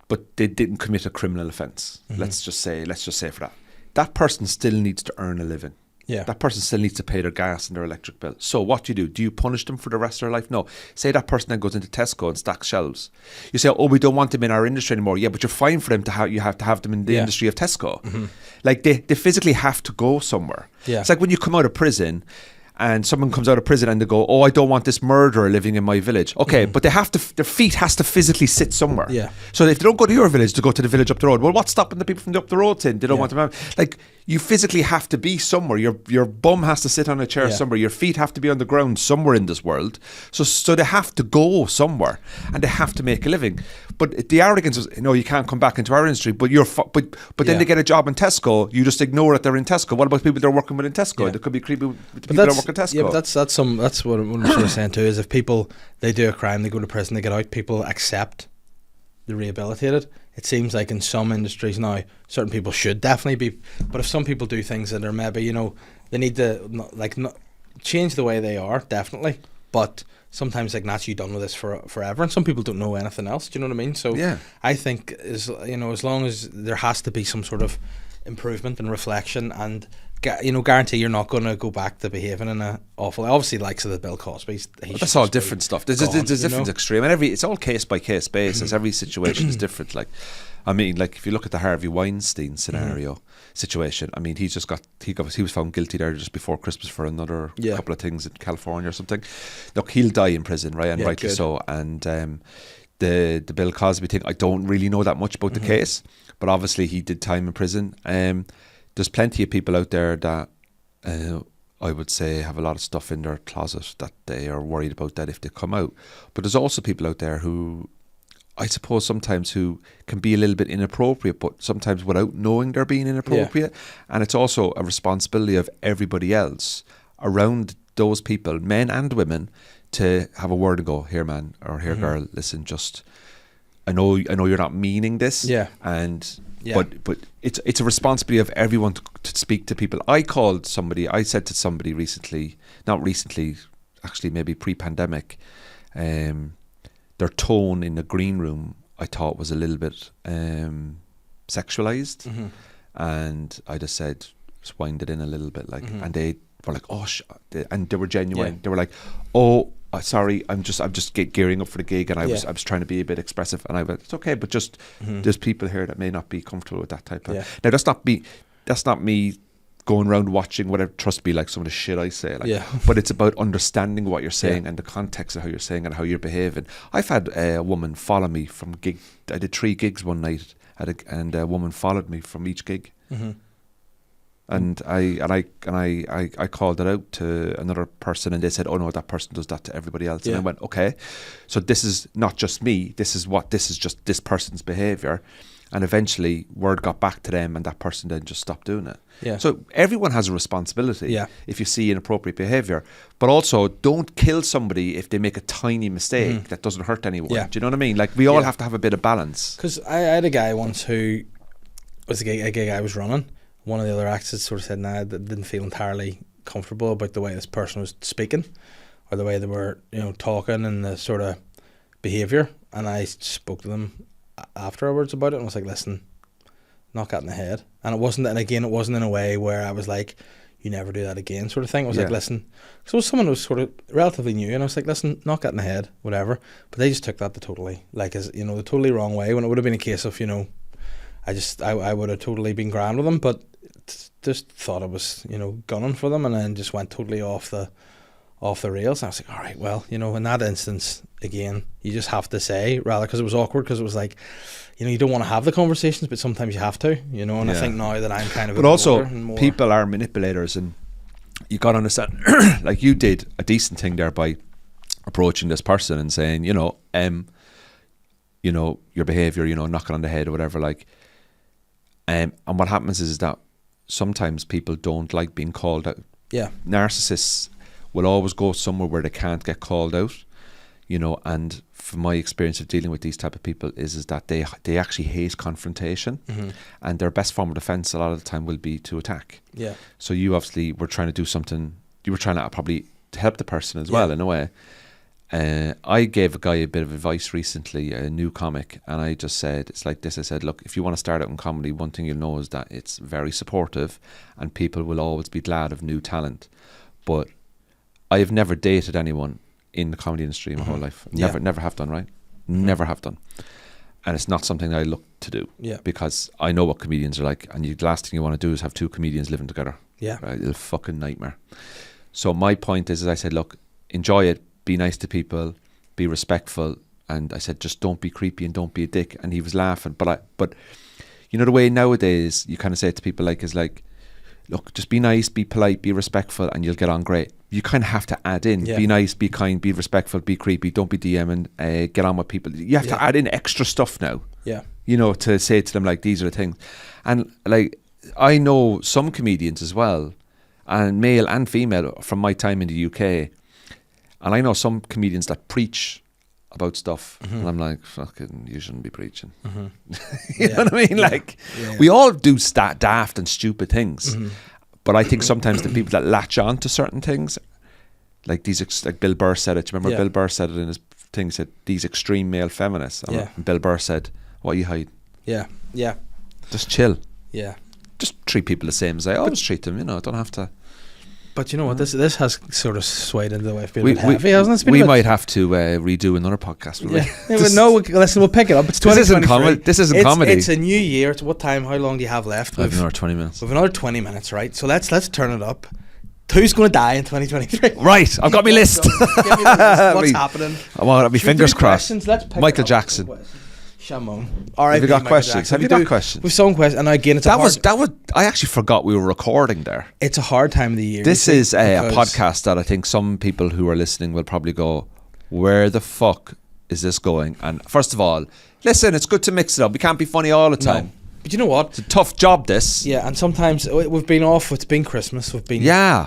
But they didn't commit a criminal offence. Let's just say for that. That person still needs to earn a living. Yeah. That person still needs to pay their gas and their electric bill. So what do? Do you punish them for the rest of their life? No. Say that person then goes into Tesco and stacks shelves. You say, oh, we don't want them in our industry anymore. Yeah, but you're fine for them you have to have them in the industry of Tesco. Like they physically have to go somewhere. Yeah. It's like when you come out of prison and someone comes out of prison and they go, oh, I don't want this murderer living in my village. Okay, but they have to, their feet has to physically sit somewhere. Yeah. So if they don't go to your village, to go to the village up the road. Well, what's stopping the people from up the road saying they don't want them? Like, you physically have to be somewhere. Your bum has to sit on a chair somewhere. Your feet have to be on the ground somewhere in this world. So they have to go somewhere, and they have to make a living. But the arrogance is, no, you can't come back into our industry. But but then they get a job in Tesco. You just ignore that they're in Tesco. What about people they're working with in Tesco? There could be creepy with the people that work in Tesco. Yeah, but that's what I'm sort of saying too. Is if people, they do a crime, they go to prison, they get out, people accept they're rehabilitated. It seems like in some industries now, certain people should definitely be, but if some people do things that are maybe, you know, they need to not change the way they are, definitely. But sometimes like, Nats, you done with this forever, and some people don't know anything else. Do you know what I mean? So I think as long as there has to be some sort of improvement and reflection, and guarantee you're not going to go back to behaving in a awful. Obviously, likes of the Bill Cosby's. That's all different stuff. There's different extreme, and it's all case by case basis. Every situation is different. Like, I mean, like if you look at the Harvey Weinstein situation, I mean, he was found guilty there just before Christmas for another couple of things in California or something. Look, he'll die in prison, right, and rightly so. And the Bill Cosby thing, I don't really know that much about the case, but obviously he did time in prison. There's plenty of people out there that I would say have a lot of stuff in their closet that they are worried about that if they come out. But there's also people out there who, I suppose sometimes, who can be a little bit inappropriate, but sometimes without knowing they're being inappropriate. And it's also a responsibility of everybody else around those people, men and women, to have a word and go, here man, or here girl, listen, just, I know you're not meaning this. But it's a responsibility of everyone to speak to people. I said to somebody recently, not recently, actually maybe pre-pandemic, their tone in the green room I thought was a little bit sexualized, and I just said, just wind it in a little bit, like, and they were like, oh, and they were genuine. They were like, oh, sorry, I'm just gearing up for the gig, and I was trying to be a bit expressive, and I went, it's okay, but just there's people here that may not be comfortable with that type of. Now that's not me going around watching whatever. Trust me, like some of the shit I say, like, but it's about understanding what you're saying and the context of how you're saying and how you're behaving. I've had a woman follow me from gig. I did 3 gigs one night, and a woman followed me from each gig. And I called it out to another person, and they said, oh no, that person does that to everybody else. And I went, okay, so this is not just me, this is just this person's behaviour. And eventually word got back to them, and that person then just stopped doing it. So everyone has a responsibility if you see inappropriate behaviour, but also don't kill somebody if they make a tiny mistake that doesn't hurt anyone. Do you know what I mean? Like, we all have to have a bit of balance. Because I had a guy once who was a gig I was running. One of the other acts had sort of said, nah, I didn't feel entirely comfortable about the way this person was speaking, or the way they were, talking, and the sort of behaviour. And I spoke to them afterwards about it, and was like, listen, knock that in the head. And it wasn't in a way where I was like, you never do that again, sort of thing. I was like, listen, because it was someone who was sort of relatively new, and I was like, listen, knock that in the head, whatever. But they just took that the totally wrong way, when it would have been a case of, I would have totally been grand with them, but just thought I was, gunning for them, and then just went totally off the rails. And I was like, all right, well, in that instance, again, you just have to say, rather, because it was awkward, because it was like, you don't want to have the conversations, but sometimes you have to, and I think now that I'm kind of, but also people are manipulators, and you got to understand, like you did a decent thing there by approaching this person and saying, your behaviour, knocking on the head or whatever, like, and what happens is that sometimes people don't like being called out. Narcissists will always go somewhere where they can't get called out, and from my experience of dealing with these type of people is that they actually hate confrontation, and their best form of defense a lot of the time will be to attack. So you obviously were trying to do something, you were trying to probably to help the person as well in a way. I gave a guy a bit of advice recently, a new comic, and I just said, it's like this, I said, look, if you want to start out in comedy, one thing you'll know is that it's very supportive, and people will always be glad of new talent. But I have never dated anyone in the comedy industry in my whole life. Never have done, right? Never have done. And it's not something I look to do, because I know what comedians are like, and the last thing you want to do is have 2 comedians living together. Right? It's a fucking nightmare. So my point is, I said, look, enjoy it, be nice to people, be respectful, and I said, just don't be creepy and don't be a dick. And he was laughing, but you know the way nowadays you kind of say it to people like, look, just be nice, be polite, be respectful, and you'll get on great. You kind of have to add in, be nice, be kind, be respectful, be creepy, don't be DMing, get on with people. You have to add in extra stuff now. Yeah. You know, to say to them, like, these are the things. And like, I know some comedians as well, and male and female from my time in the UK, and I know some comedians that preach about stuff, and I'm like, fucking, you shouldn't be preaching. You know what I mean? Like, we all do daft and stupid things, but I think sometimes the people that latch on to certain things, like these, like Bill Burr said it. Do you remember Bill Burr said it in his thing? Said these extreme male feminists. And Bill Burr said, "What are you hiding? Yeah. Just chill. Yeah. Just treat people the same as I always treat them. You know, don't have to." But you know what? This has sort of swayed into the way of being a bit heavy, hasn't it? We might have to redo another podcast. Will we? But no, listen, we'll pick it up. It's 2023. This isn't comedy. It's a new year. It's what time? How long do you have left? I have another 20 minutes. We've another 20 minutes, right? So let's turn it up. Who's going to die in 2023? Right, I've got my list. Give me the list. What's happening? I want my fingers crossed. Let's pick Michael it up. Jackson. Shamon. Have you got questions? Have you got questions? We've some questions, and again, it's that was. I actually forgot we were recording there. It's a hard time of the year. This is a podcast that I think some people who are listening will probably go, "Where the fuck is this going?" And first of all, listen, it's good to mix it up. We can't be funny all the time. No. But you know what? It's a tough job, this. Yeah, and sometimes we've been off. It's been Christmas. We've been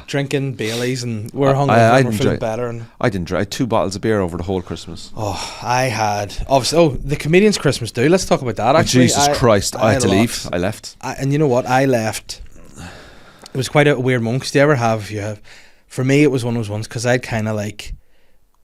drinking Baileys, and we're hungry. We're feeling better. And I didn't drink. I had 2 bottles of beer over the whole Christmas. Oh, I had obviously. The comedian's Christmas do. Let's talk about that. Actually, Jesus Christ, I had to leave. I left. And you know what? I left. It was quite a weird moment. 'Cause do you ever have? For me, it was one of those ones because I'd kind of like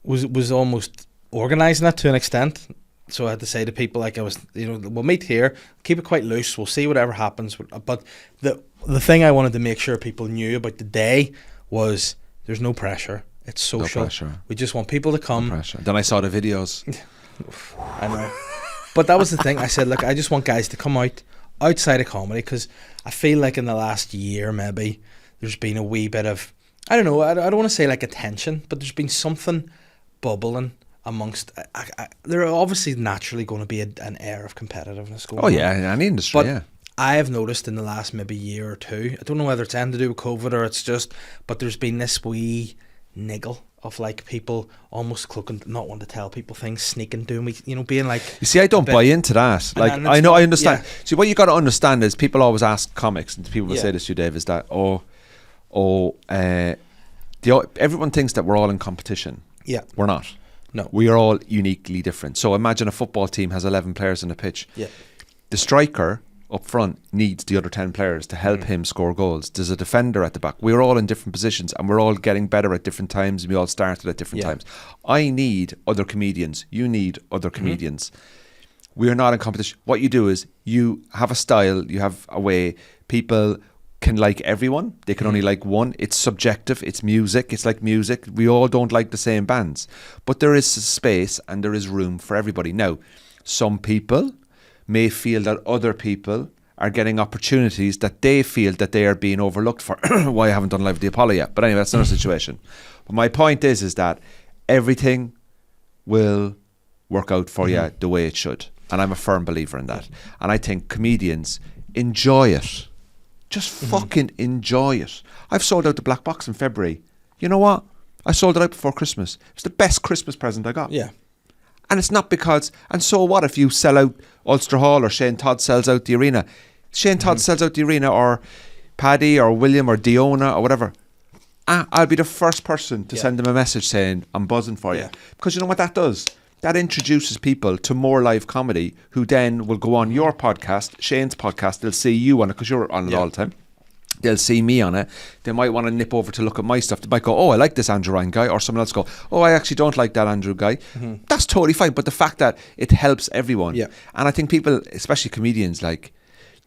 was almost organising that to an extent. So I had to say to people, like, I was, we'll meet here, keep it quite loose, we'll see whatever happens. But the thing I wanted to make sure people knew about the day was there's no pressure. It's social. No pressure. We just want people to come. No pressure. Then I saw the videos. I know. But that was the thing. I said, look, I just want guys to come outside of comedy, because I feel like in the last year, maybe, there's been a wee bit of, I don't know, I don't want to say like attention, but there's been something bubbling amongst, there are obviously naturally going to be an air of competitiveness going on. Oh yeah, in any industry, but I have noticed in the last maybe year or two, I don't know whether it's anything to do with COVID or it's just, but there's been this wee niggle of like people almost cloaking, not wanting to tell people things, sneaking, doing, being like... You see, I don't buy into that. Like, I know, I understand. Yeah. See, what you got to understand is people always ask comics, and people will say this to you, Dave, is that, everyone thinks that we're all in competition. Yeah. We're not. No. We are all uniquely different. So imagine a football team has 11 players on the pitch. Yeah. The striker up front needs the other 10 players to help him score goals. There's a defender at the back. We're all in different positions, and we're all getting better at different times, and we all started at different times. I need other comedians. You need other comedians. We're not in competition. What you do is you have a style, you have a way. People can like everyone. They can only like one. It's subjective. It's music. It's like music. We all don't like the same bands. But there is space and there is room for everybody. Now, some people may feel that other people are getting opportunities that they feel that they are being overlooked for. Why I haven't done Live at the Apollo yet. But anyway, that's another situation. But my point is that everything will work out for you the way it should. And I'm a firm believer in that. And I think comedians enjoy it. Just fucking enjoy it. I've sold out the Black Box in February. You know what? I sold it out before Christmas. It's the best Christmas present I got. Yeah. And it's not because... And so what if you sell out Ulster Hall or Shane Todd sells out the arena? Shane Todd sells out the arena, or Paddy or William or Diona or whatever. I'll be the first person to send them a message saying, I'm buzzing for you. Because you know what that does? That introduces people to more live comedy, who then will go on your podcast, Shane's podcast. They'll see you on it because you're on it all the time. They'll see me on it. They might want to nip over to look at my stuff. They might go, oh, I like this Andrew Ryan guy. Or someone else go, oh, I actually don't like that Andrew guy. That's totally fine. But the fact that it helps everyone. Yeah. And I think people, especially comedians, like,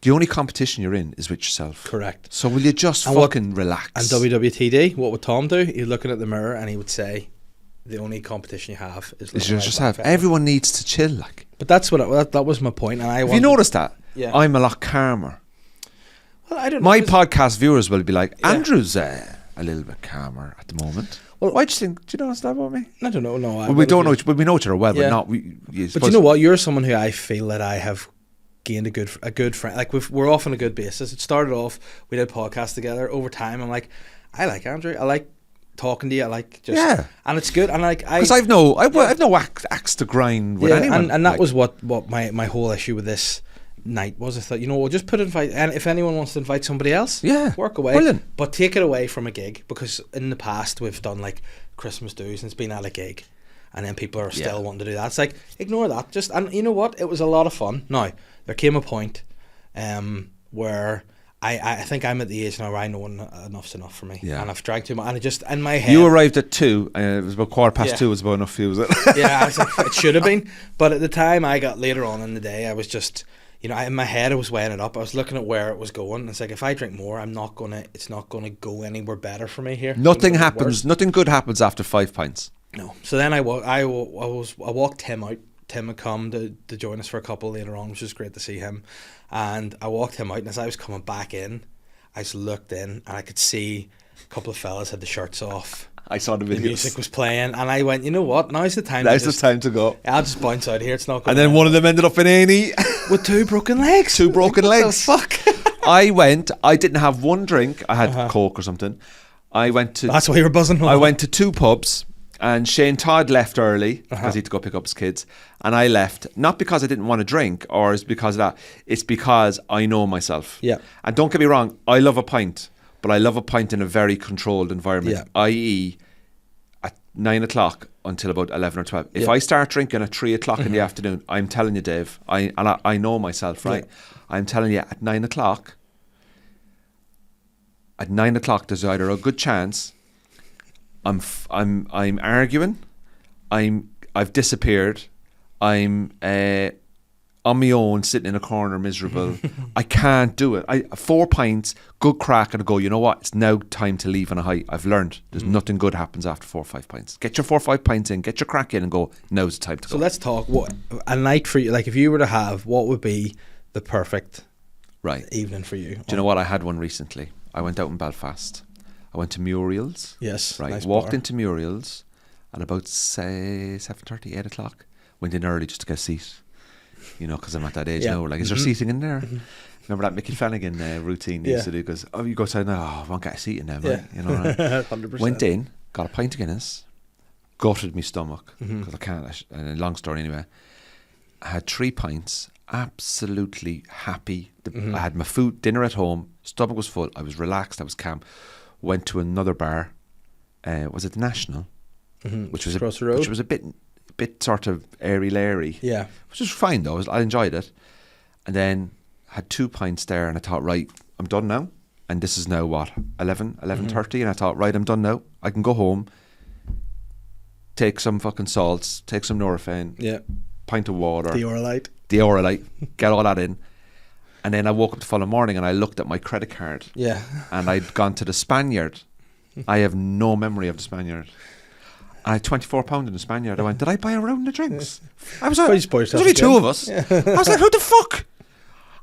the only competition you're in is with yourself. Correct. So will you just fucking relax? And WWTD, what would Tom do? He'd look in the mirror and he would say, the only competition you have is just have. Everyone needs to chill, like. But that's what that was my point. And have you noticed that? Yeah. I'm a lot calmer. Well, I don't know. My podcast viewers will be like, Andrew's a little bit calmer at the moment. Well, Why do you think? Do you know that about me? I don't know. No, Well, we don't know. We know each other well, Yeah. but not. But you know what? You're someone who I feel that I have gained a good friend. Like we're off on a good basis. It started off, we did a podcast together. Over time, I'm like, I like Andrew. I like talking to you. I like just and it's good. And like because I've no axe to grind with anyone. And that was what my whole issue with this night was. I thought, we'll just invite, and if anyone wants to invite somebody else, work away. Brilliant. But take it away from a gig, because in the past we've done like Christmas dues and it's been at a gig, and then people are still wanting to do that. It's like, ignore that. Just, and you know what? It was a lot of fun. Now there came a point where I think I'm at the age now where I know enough's enough for me, and I've drank too much, and I just, in my head, you arrived at 2, it was about 2:15. Was about enough for you, was it? I was like, it should have been, but at the time I got later on in the day, I was just, in my head I was weighing it up. I was looking at where it was going. It's like, if I drink more, it's not gonna go anywhere better for me here. Nothing happens. Nothing good happens after 5 pints. No. So then I walked Tim out. Tim had come to join us for a couple later on, which was great to see him. And I walked him out, and as I was coming back in, I just looked in, and I could see a couple of fellas had the shirts off. I saw the videos. The music was playing, and I went, you know what? Now's the time. Now's the time to go. I'll just bounce out of here. It's not going. And then one of them ended up in A&E with 2 broken legs. 2 broken legs. What the fuck? I didn't have one drink. I had Coke or something. That's why you were buzzing. I went to 2 pubs, and Shane Todd left early because he had to go pick up his kids, and I left not because I didn't want to drink or it's because of that. It's because I know myself. Yeah. And don't get me wrong, I love a pint, but I love a pint in a very controlled environment, Yeah. i.e. at 9 o'clock until about 11 or 12. If I start drinking at 3 o'clock in the afternoon, I'm telling you, Dave, I know myself, right? Yeah. I'm telling you, at 9 o'clock, there's either a good chance I'm arguing, I've disappeared, I'm on my own, sitting in a corner, miserable. I can't do it. 4 pints, good crack, and I go, you know what? It's now time to leave on a high. I've learned there's nothing good happens after 4 or 5 pints. Get your 4 or 5 pints in, get your crack in, and go, now's the time to go. So let's talk. What a night for you? Like, if you were to have, what would be the perfect evening for you? Do you know what? I had one recently. I went out in Belfast. I went to Muriel's. Yes. Right. Nice Walked bar. into Muriel's at about, say, 7:30, 8 o'clock. Went in early just to get a seat. Because I'm at that age now. Like, is there seating in there? Remember that Mickey Flanagan routine he used to do? Because, you go outside now, I won't get a seat in there, mate. Right? 100%. Went in, got a pint of Guinness, gutted my stomach, because I can't, and long story anyway. I had 3 pints, absolutely happy. I had my dinner at home, stomach was full, I was relaxed, I was calm. Went to another bar, was it the National? Which was across the road? Which was a bit sort of airy-lairy. Yeah. Which was fine though, I enjoyed it. And then had 2 pints there, and I thought, right, I'm done now. And this is now what, 11:30, and I thought, right, I'm done now. I can go home, take some fucking salts, take some Nurofen, pint of water, the Oralite, get all that in. And then I woke up the following morning and I looked at my credit card. Yeah. And I'd gone to the Spaniard. I have no memory of the Spaniard. I had £24 in the Spaniard. I went, did I buy a round of drinks? I was like, there's only 2 of us. I was like, who the fuck?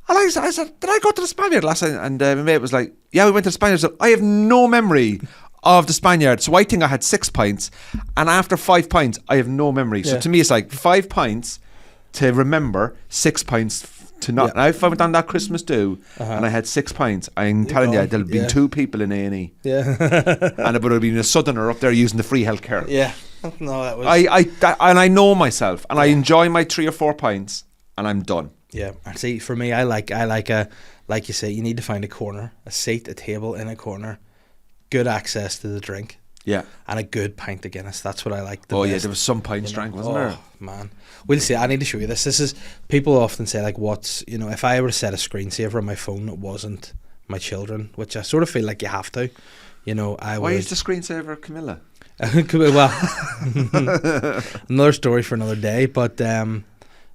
And I said, did I go to the Spaniard last night? And my mate was like, yeah, we went to the Spaniard. So I have no memory of the Spaniard. So I think I had 6 pints. And after 5 pints, I have no memory. So to me, it's like 5 pints to remember, 6 pints to not. Now, if I went on that Christmas do and I had 6 pints, I'm telling you, there'll be 2 people in A&E. Yeah. And it would have been a southerner up there using the free healthcare. Yeah. No, that was. I know myself, and I enjoy my 3 or 4 pints, and I'm done. Yeah. See, for me, I like you say, you need to find a corner, a seat, a table in a corner, good access to the drink. Yeah. And a good pint of Guinness. That's what I like the best. best. There was some pints drank, wasn't there? Oh, man. We'll see. I need to show you this. This is, people often say, like, what's, if I were to set a screensaver on my phone, it wasn't my children, which I sort of feel like you have to. Why is the screensaver Camilla? Well, another story for another day, but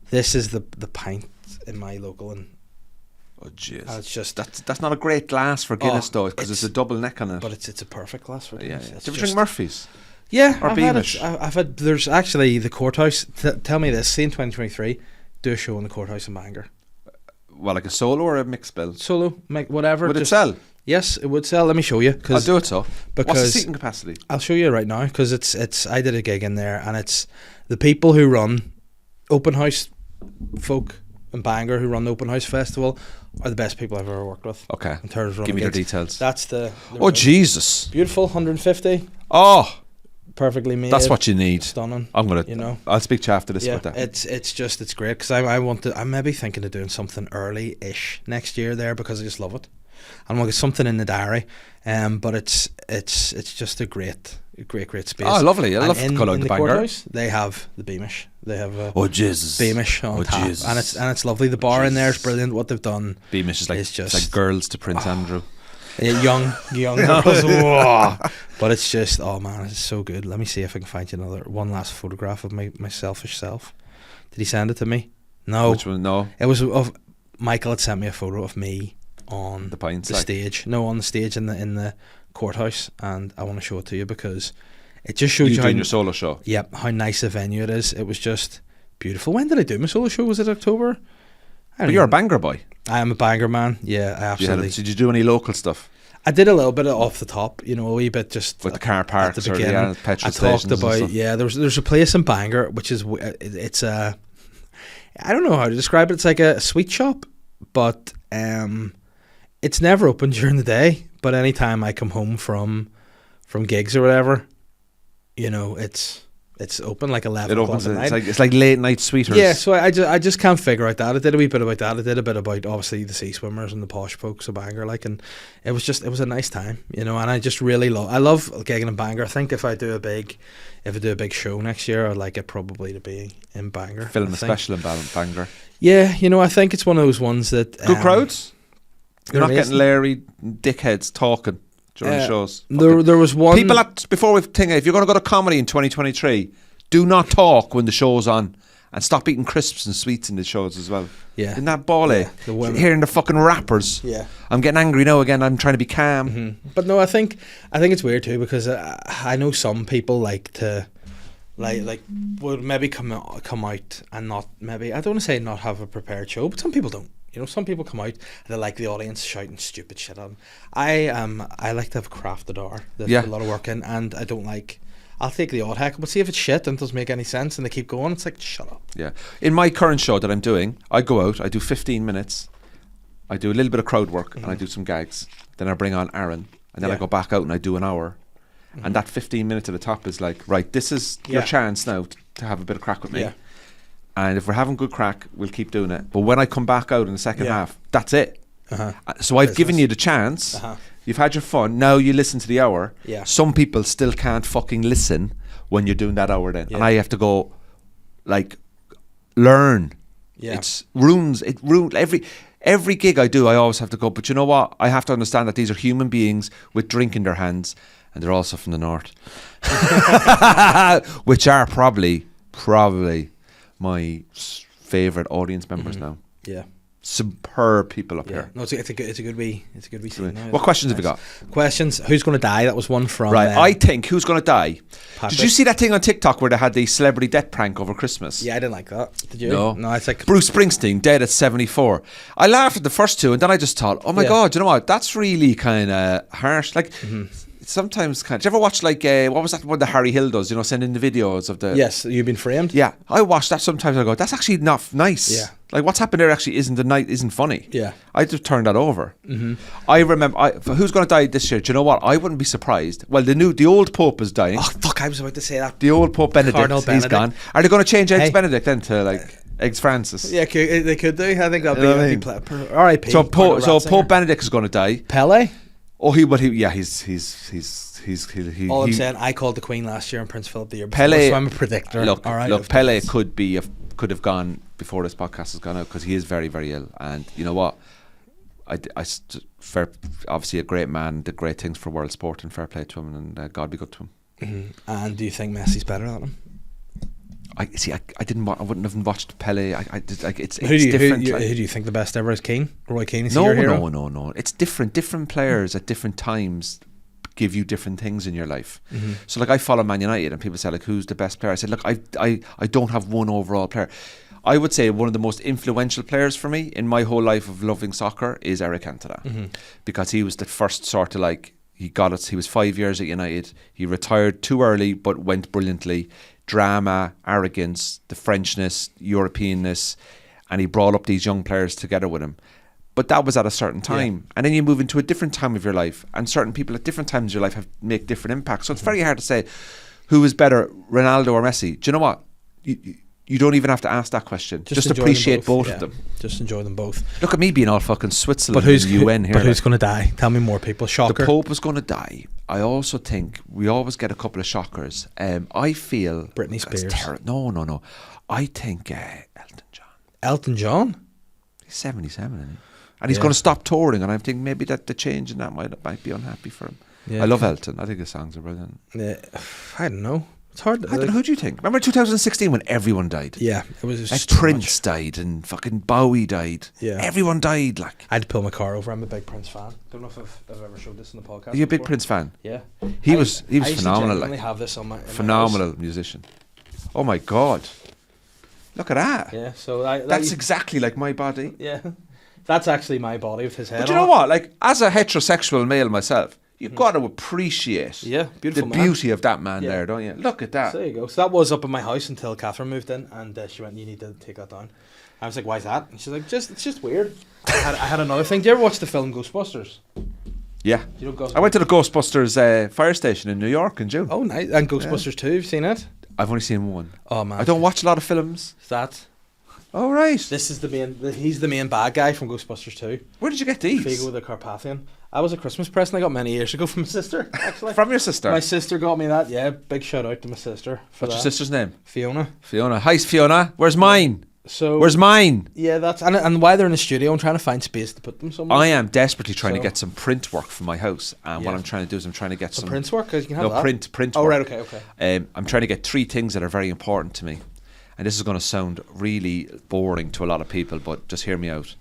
this is the pint in my local, and oh jeez, it's just that's not a great glass for Guinness though, because it's a double neck on it. But it's a perfect glass for Guinness. Yeah. Do you drink Murphy's? Yeah, or Beamish? I've had. There's actually the Courthouse. Tell me this. See, in 2023, do a show in the Courthouse in Bangor. Well, like a solo or a mixed bill? Solo, whatever. Would it sell? Yes, it would sell. Let me show you. I'll do it so. What's the because seating capacity? I'll show you right now because it's. I did a gig in there, and it's the people who run open house folk in Bangor who run the open house festival are the best people I've ever worked with. Okay. In terms of running Give me their gigs. details. That's the Oh, Jesus. beautiful 150, Oh, perfectly made. that's what you need. Stunning. I'm going to, You know. I'll speak to you after this Yeah, about that. it's great because I'm maybe thinking of doing something early-ish next year there because I just love it. I'm gonna get something in the diary, but it's just a great space. Oh, lovely. I And love to call out in the the Bangor. courthouse. They have the Beamish. They have Oh, Jesus. Beamish on tap, Jesus. and it's lovely. The bar in there is Jesus. brilliant. What they've done, Beamish is like, It's it's just- like girls to Prince Andrew. young girls, whoa. But it's just, oh man, it's so good. Let me see if I can find you one last photograph of my selfish self. Did he send it to me? No, Which one? No. it was of Michael had sent me a photo of me on The Pine the Sack. stage. No, on the stage in the courthouse, and I want to show it to you because it just shows You you doing how your solo show? yep, how nice a venue it is. It was just beautiful. When did I do my solo show? Was it October? I But don't you're a even- Bangor boy. I am a Bangor man. Yeah, I absolutely. Did you do any local stuff? I did a little bit of off the top, a wee bit just With the car parks at the or the beginning. petrol I stations talked and about stuff? there's a place in Bangor which is it's a I don't know how to describe it. It's like a sweet shop, but it's never open during the day. But anytime I come home from gigs or whatever, it's open like 11 It o'clock opens. at night. It's like late night sweeters. Yeah, so I just can't figure out that. I did a wee bit about that. I did a bit about obviously the sea swimmers and the posh folks of Bangor, and it was a nice time, and I just really love gigging in Bangor. I think if I do a big show next year, I'd like it probably to be in Bangor. Film I a think. special in Bangor. Yeah, I think it's one of those ones that Good crowds. You're not there getting is- Larry dickheads talking during the shows. There was one People before we think, if you're going to go to comedy in 2023, do not talk when the show's on, and stop eating crisps and sweets in the shows as well. Yeah. Isn't that bally? Yeah, the women. Hearing the fucking rappers. Yeah. I'm getting angry now again. I'm trying to be calm. But no, I think it's weird too because I know some people like to like would maybe come out and not maybe I don't want to say not have a prepared show, but some people don't. Some people come out and they like the audience shouting stupid shit at them. I like to have a crafted hour. There's Yeah. a lot of work in, and I don't like. I'll take the odd heckle, but see if it's shit and doesn't make any sense, and they keep going. It's like shut up. Yeah. In my current show that I'm doing, I go out, I do 15 minutes, I do a little bit of crowd work, and I do some gags. Then I bring on Aaron, and then I Yeah. go back out and I do an hour. And that 15 minutes at the top is like, right, this is your Yeah. chance now to have a bit of crack with me. Yeah. And if we're having good crack, we'll keep doing it. But when I come back out in the second Yeah. half, that's it. Uh-huh. So I've given Business. you the chance. Uh-huh. You've had your fun. Now you listen to the hour. Yeah. Some people still can't fucking listen when you're doing that hour then. And Yeah. I have to go, learn. Yeah. It ruins every gig I do. I always have to go, but you know what? I have to understand that these are human beings with drink in their hands, and they're also from the north, which are probably my favorite audience members now. Yeah. Superb people up Yeah. here. No, it's a good wee scene now. What questions have you got? Questions? Who's going to die? That was one from Right, I think who's going to die? Patrick. Did you see that thing on TikTok where they had the celebrity death prank over Christmas? Yeah, I didn't like that. Did you? No. No, it's like Bruce Springsteen dead at 74. I laughed at the first two, and then I just thought, oh my Yeah. god, you know what? That's really kind of harsh. Like sometimes, did you ever watch what was that one that Harry Hill does? Sending the videos of the yes, you've been framed. Yeah, I watch that sometimes. I go, that's actually not nice. Yeah. Like what's happened there actually isn't funny. Yeah. I just turned that over. I remember. Who's going to die this year? Do you know what? I wouldn't be surprised. Well, the old Pope is dying. Oh fuck! I was about to say that. The old Pope Benedict, Cardinal he's Benedict. gone. Are they going to change Eggs Hey. Benedict then to Eggs Francis? Yeah, they could do. I think that'll You know what I be mean? R.I.P. So Cardinal Pope Ratzinger. Benedict is going to die. Pele. Oh, he's All I'm saying, I called the Queen last year and Prince Philip the year before, Pele. so I'm a predictor. Look, all right, look, of Pele this. could have gone before this podcast has gone out because he is very, very ill. And you know what? Obviously a great man, did great things for world sport, and fair play to him, and God be good to him. And do you think Messi's better than him? I wouldn't have watched Pele. It's Who do different. you think the best ever is? Keane? Roy Keane? Is he No, your hero? no. It's different. Different players at different times give you different things in your life. So I follow Man United, and people say who's the best player? I said, look, I don't have one overall player. I would say one of the most influential players for me in my whole life of loving soccer is Eric Cantona, because he was the first sort of like, he got it. He was 5 years at United. He retired too early, but went brilliantly. Drama, arrogance, the Frenchness, Europeanness, and he brought up these young players together with him. But that was at a certain time. And then you move into a different time of your life, and certain people at different times of your life make different impacts. So it's very hard to say who is better, Ronaldo or Messi. Do you know what? You don't even have to ask that question. Just appreciate both of them. Just enjoy them both. Look at me being all fucking Switzerland and UN here. But who's going to die? Tell me more, people. Shocker. The Pope was going to die. I also think we always get a couple of shockers. I feel... Britney Spears. No. I think Elton John. Elton John? He's 77, isn't he? And he's going to stop touring, and I think maybe that the change in that might be unhappy for him. Yeah, I love Elton. I think his songs are brilliant. Yeah, I don't know. It's hard. I don't know. Who do you think? Remember 2016 when everyone died? Yeah, it was like Prince died and fucking Bowie died. Yeah, everyone died. Like I had to pull my car over. I'm a big Prince fan. Don't know if I've ever showed this in the podcast. Are you a big Prince fan? Yeah, he was phenomenal. Like have this on my phenomenal musician. Oh my god, look at that. Yeah, so that's exactly like my body. Yeah, that's actually my body with his head. But you know what? Like as a heterosexual male myself, you've got to appreciate the beauty of that man there, don't you? Look at that. So there you go. So that was up in my house until Catherine moved in, and she went, "You need to take that down." I was like, "Why's that?" And she's like, "It's just weird." I had another thing. Do you ever watch the film Ghostbusters? Yeah. You know, I went to the Ghostbusters fire station in New York in June. Oh, nice. And Ghostbusters 2, have you seen it? I've only seen one. Oh, man. I don't watch a lot of films. That. Oh, right. This is he's the main bad guy from Ghostbusters 2. Where did you get these? Figo the Carpathian. That was a Christmas present I got many years ago from my sister, actually. From your sister? My sister got me that, yeah. Big shout out to my sister. What's your sister's name? Fiona. Fiona. Hi, Fiona. Where's mine? So where's mine? Yeah, that's and while they're in the studio, I'm trying to find space to put them somewhere. I am desperately trying to get some print work for my house, and what I'm trying to do is I'm trying to get some print work. Cause you can have that. print. Oh, work. right, okay. I'm trying to get 3 things that are very important to me, and this is going to sound really boring to a lot of people, but just hear me out.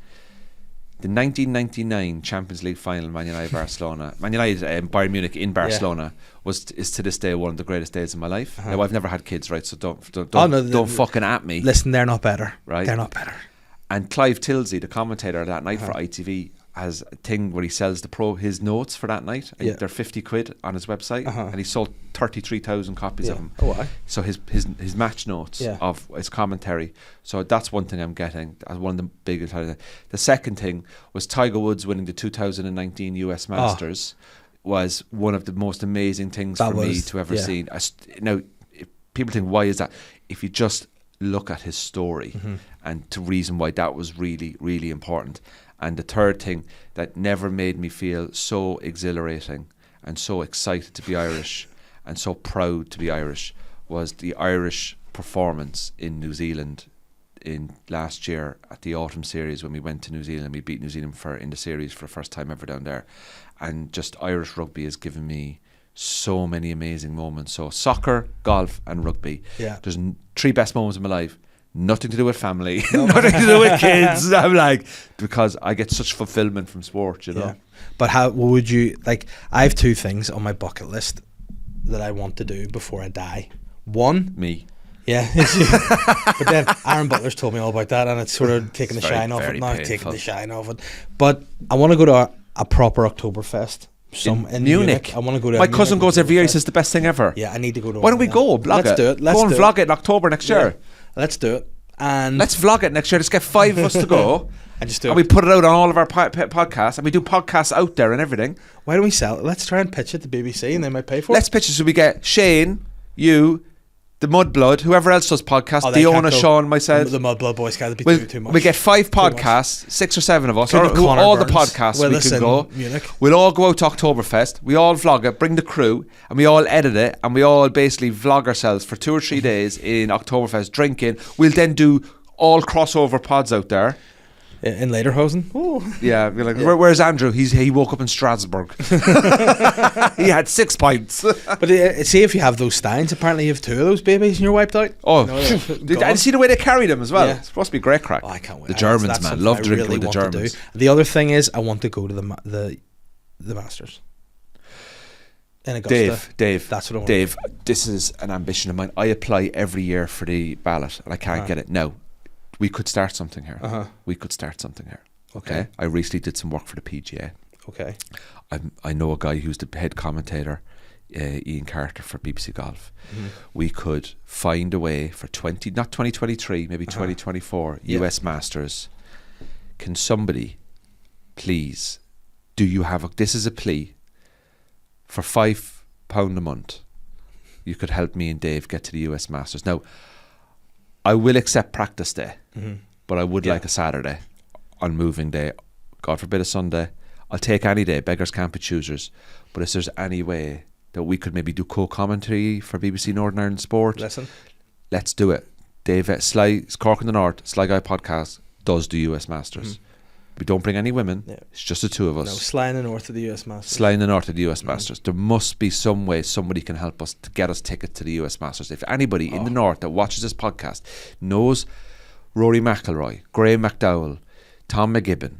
The 1999 Champions League final, Man United Barcelona, Man United Bayern Munich in Barcelona is to this day one of the greatest days of my life. Now I've never had kids, right? So don't fucking at me. Listen, they're not better, right? They're not better. And Clive Tilsey, the commentator that night for ITV, has a thing where he sells his notes for that night. I think they're 50 quid on his website, and he sold 33,000 copies of them. Oh, wow. So his match notes of his commentary. So that's one thing I'm getting as one of the biggest. The second thing was Tiger Woods winning the 2019 US Masters. Was one of the most amazing things for me to ever seen. Now, people think, why is that? If you just look at his story and to reason why that was really, really important. And the third thing that never made me feel so exhilarating and so excited to be Irish and so proud to be Irish was the Irish performance in New Zealand in last year at the autumn series when we went to New Zealand. We beat New Zealand in the series for the first time ever down there. And just Irish rugby has given me so many amazing moments. So soccer, golf and rugby. Yeah. There's 3 best moments of my life. Nothing to do with family, nothing to do with kids. I'm like, because I get such fulfillment from sport, you know. Yeah. But how would you, like, I have 2 things on my bucket list that I want to do before I die. One, me. Yeah. But then Aaron Butler's told me all about that, and it's sort of taking the shine off it. Now taking the shine off it. But I want to go to a proper Oktoberfest. In Munich. I want to go to. My cousin goes every year. He says the best thing ever. Yeah, I need to go to. Why don't we go? Let's do it. Go and vlog it in October next year. Let's do it. And let's vlog it next year. Let's get 5 of us to go. And just do it. And we put it out on all of our podcasts, and we do podcasts out there and everything. Why don't we sell it? Let's try and pitch it to BBC, and they might pay for it. Let's pitch it so we get Shane, you, the Mudblood, whoever else does podcasts, Fiona, Sean, myself. The Mudblood boys can't be too much. We get 5 podcasts, 6 or 7 of us, or all the podcasts we can go. Munich. We'll all go out to Oktoberfest. We all vlog it, bring the crew, and we all edit it, and we all basically vlog ourselves for 2 or 3 days in Oktoberfest drinking. We'll then do all crossover pods out there. In Lederhosen. Yeah, we're like, where's Andrew? He woke up in Strasbourg. He had 6 pints. But see, if you have those steins, apparently you have 2 of those babies and you're wiped out. Oh, and see the way they carry them as well. Yeah. It's supposed to be great crack. Oh, I can't wait. The Germans, man, love drinking with the Germans. The other thing is, I want to go to the Masters in Augusta. Dave, that's what I want. Dave, this is an ambition of mine. I apply every year for the ballot and I can't get it. No. We could start something here. Uh-huh. We could start something here. Okay. I recently did some work for the PGA. Okay. I know a guy who's the head commentator, Ian Carter, for BBC Golf. We could find a way for not 2023, maybe 2024 US Masters. Can somebody please, this is a plea, for £5 a month, you could help me and Dave get to the US Masters. Now, I will accept practice day, but I would like a Saturday on moving day. God forbid a Sunday. I'll take any day. Beggars can't be choosers. But if there's any way that we could maybe do co-commentary for BBC Northern Ireland Sport, let's do it. Dave, Cork in the North, SLY GUY podcast does the US Masters. We don't bring any women. Yeah. It's just the two of us. No, SLY in the North of the US Masters. SLY in the North of the US Masters. There must be some way somebody can help us to get us tickets to the US Masters. If anybody in the North that watches this podcast knows Rory McIlroy, Graham McDowell, Tom McGibbon,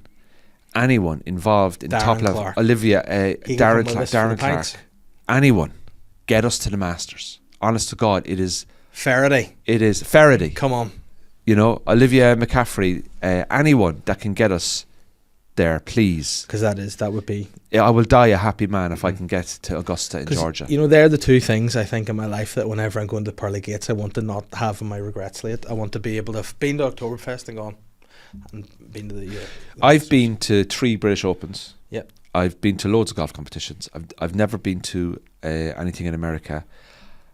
anyone involved in Darren top level, Clark. Olivia, Darren Clark, anyone, get us to the Masters. Honest to God, it is Faraday. It is Faraday. Come on. You know, Olivia McCaffrey, anyone that can get us there, please. Because that would be... Yeah, I will die a happy man if I can get to Augusta in Georgia. You know, they're the two things I think in my life that whenever I'm going to Pearly Gates, I want to not have in my regret slate. I want to be able to have been to Oktoberfest and gone and been to the... I've been to 3 British Opens. Yep. I've been to loads of golf competitions. I've never been to anything in America.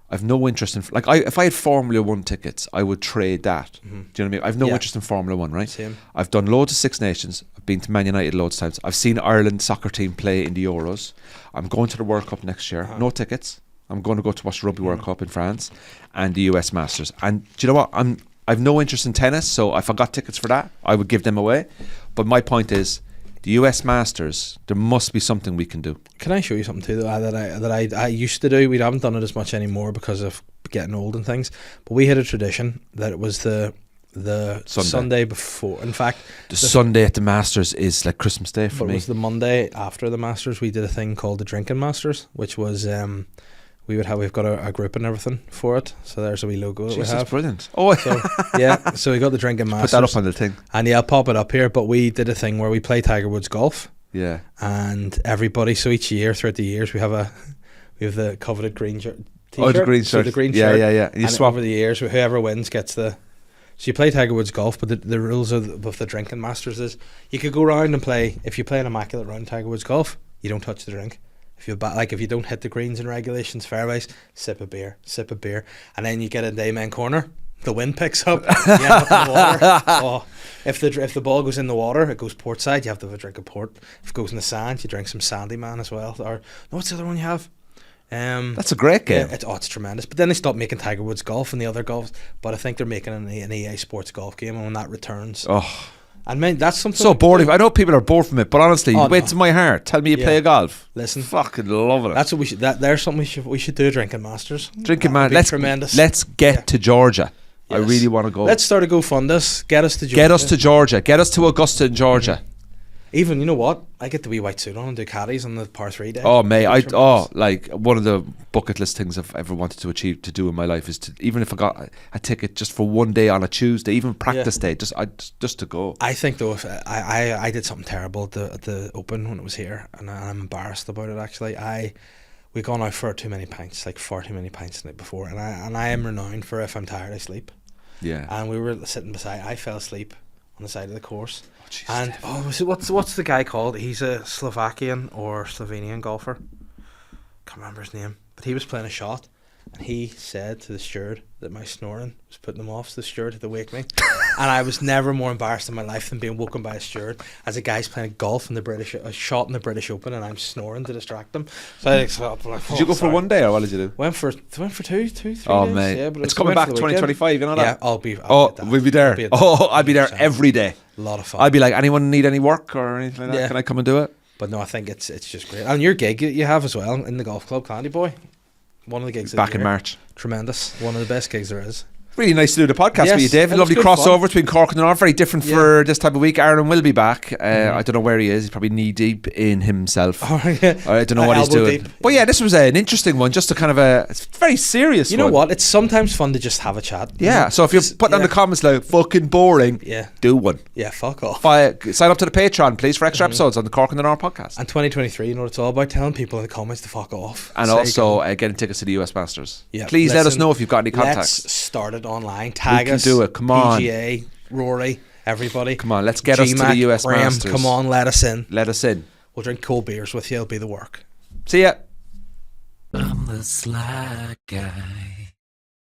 I've no interest in... if I had Formula 1 tickets, I would trade that. Do you know what I mean? I've no interest in Formula 1, right? Same. I've done loads of Six Nations. I've been to Man United loads of times. I've seen Ireland soccer team play in the Euros. I'm going to the World Cup next year. No tickets. I'm going to go to watch the Rugby World Cup in France and the US Masters. And do you know what? I've no interest in tennis, so if I got tickets for that, I would give them away. But my point is, the US Masters, there must be something we can do. Can I show you something too that I used to do? We haven't done it as much anymore because of getting old and things. But we had a tradition that it was the Sunday before. In fact, the Sunday at the Masters is like Christmas Day for me. It was the Monday after the Masters. We did a thing called the Drinking Masters, which was we've got a group and everything for it. So there's a wee logo that we have. Brilliant. Oh, so, yeah. So we got the Drinking Masters. Put that up on the thing. And yeah, I'll pop it up here. But we did a thing where we play Tiger Woods golf. Yeah. And everybody. So each year, throughout the years, we have the coveted green t-shirt. Oh, the green shirt. So the green shirt. Yeah. And you swap over the years. Whoever wins gets the. So you play Tiger Woods golf, but the rules of the Drinking Masters is you could go round and play. If you play an immaculate round Tiger Woods golf, you don't touch the drink. If you don't hit the greens and regulations, fairways, sip a beer, and then you get in the amen corner. The wind picks up. You end up in the water. Oh, if the ball goes in the water, it goes port side. You have to have a drink of port. If it goes in the sand, you drink some Sandy Man as well. Or no, what's the other one you have? That's a great game. Yeah, it's tremendous. But then they stopped making Tiger Woods golf and the other golf. But I think they're making an EA Sports golf game, and when that returns, and man, that's something so boring. I know people are bored from it, but honestly, to my heart. Tell me you play a golf. Listen, fucking loving it. That's what we should. There's something we should do. Drinking Masters. Tremendous. Let's get to Georgia. Yes. I really want to go. Let's start a GoFundMe. Get us to Georgia. Get us to Georgia. Get us to Augusta in Georgia. Even, you know what? I get the wee white suit on and do caddies on the par 3 day. Oh, mate. Like one of the bucket list things I've ever wanted to do in my life is to, even if I got a ticket just for one day on a Tuesday, even practice day, just to go. I think though, if I did something terrible at the Open when it was here, and I'm embarrassed about it actually. We gone out for too many pints, like far too many pints the night before, and I am renowned for if I'm tired I sleep. Yeah. And we were sitting beside. I fell asleep on the side of the course. Jesus, and what's the guy called? He's a Slovakian or Slovenian golfer. Can't remember his name, but he was playing a shot, and he said to the steward that my snoring was putting him off. So the steward had to wake me, and I was never more embarrassed in my life than being woken by a steward as a guy's playing golf in a shot in the British Open, and I'm snoring to distract him. So I got up like, did you go for one day or what did you do? Went for 2, 3 days. Oh mate, yeah, but it's coming back 2025. You know that? Yeah, we'll be there. I'll be there every day. A lot of fun. I'd be like, anyone need any work or anything like that? Yeah. Can I come and do it? But no, I think it's just great. And your gig you have as well in the golf club, Candy Boy. One of the gigs back in March. Tremendous. One of the best gigs there is. Really nice to do the podcast Yes, with you, Dave. it was Lovely good crossover fun. between Cork and the North. Very different for this type of week. Aaron will be back. I don't know where he is. He's probably knee deep in himself. I don't know what he's Elbow doing. deep. But yeah, this was an interesting one. Just a kind of it's very serious. You know one. what? It's sometimes fun to just have a chat. Yeah. So if you're putting on the comments like fucking boring, do one. Yeah, fuck off. Sign up to the Patreon, please, for extra episodes on the Cork and the North podcast. And 2023, you know what it's all about? Telling people in the comments to fuck off. And So also you go, getting tickets to the US Masters. yeah, Please let us listen, know if you've got any contacts. Let's start it online. Tag can us. do it. Come on. PGA, Rory, everybody. Come on, let's get us to the G-Mac, US Graham, Masters. come on, let us in. Let us in. We'll drink cold beers with you. It'll be the work. See ya. I'm the sly guy.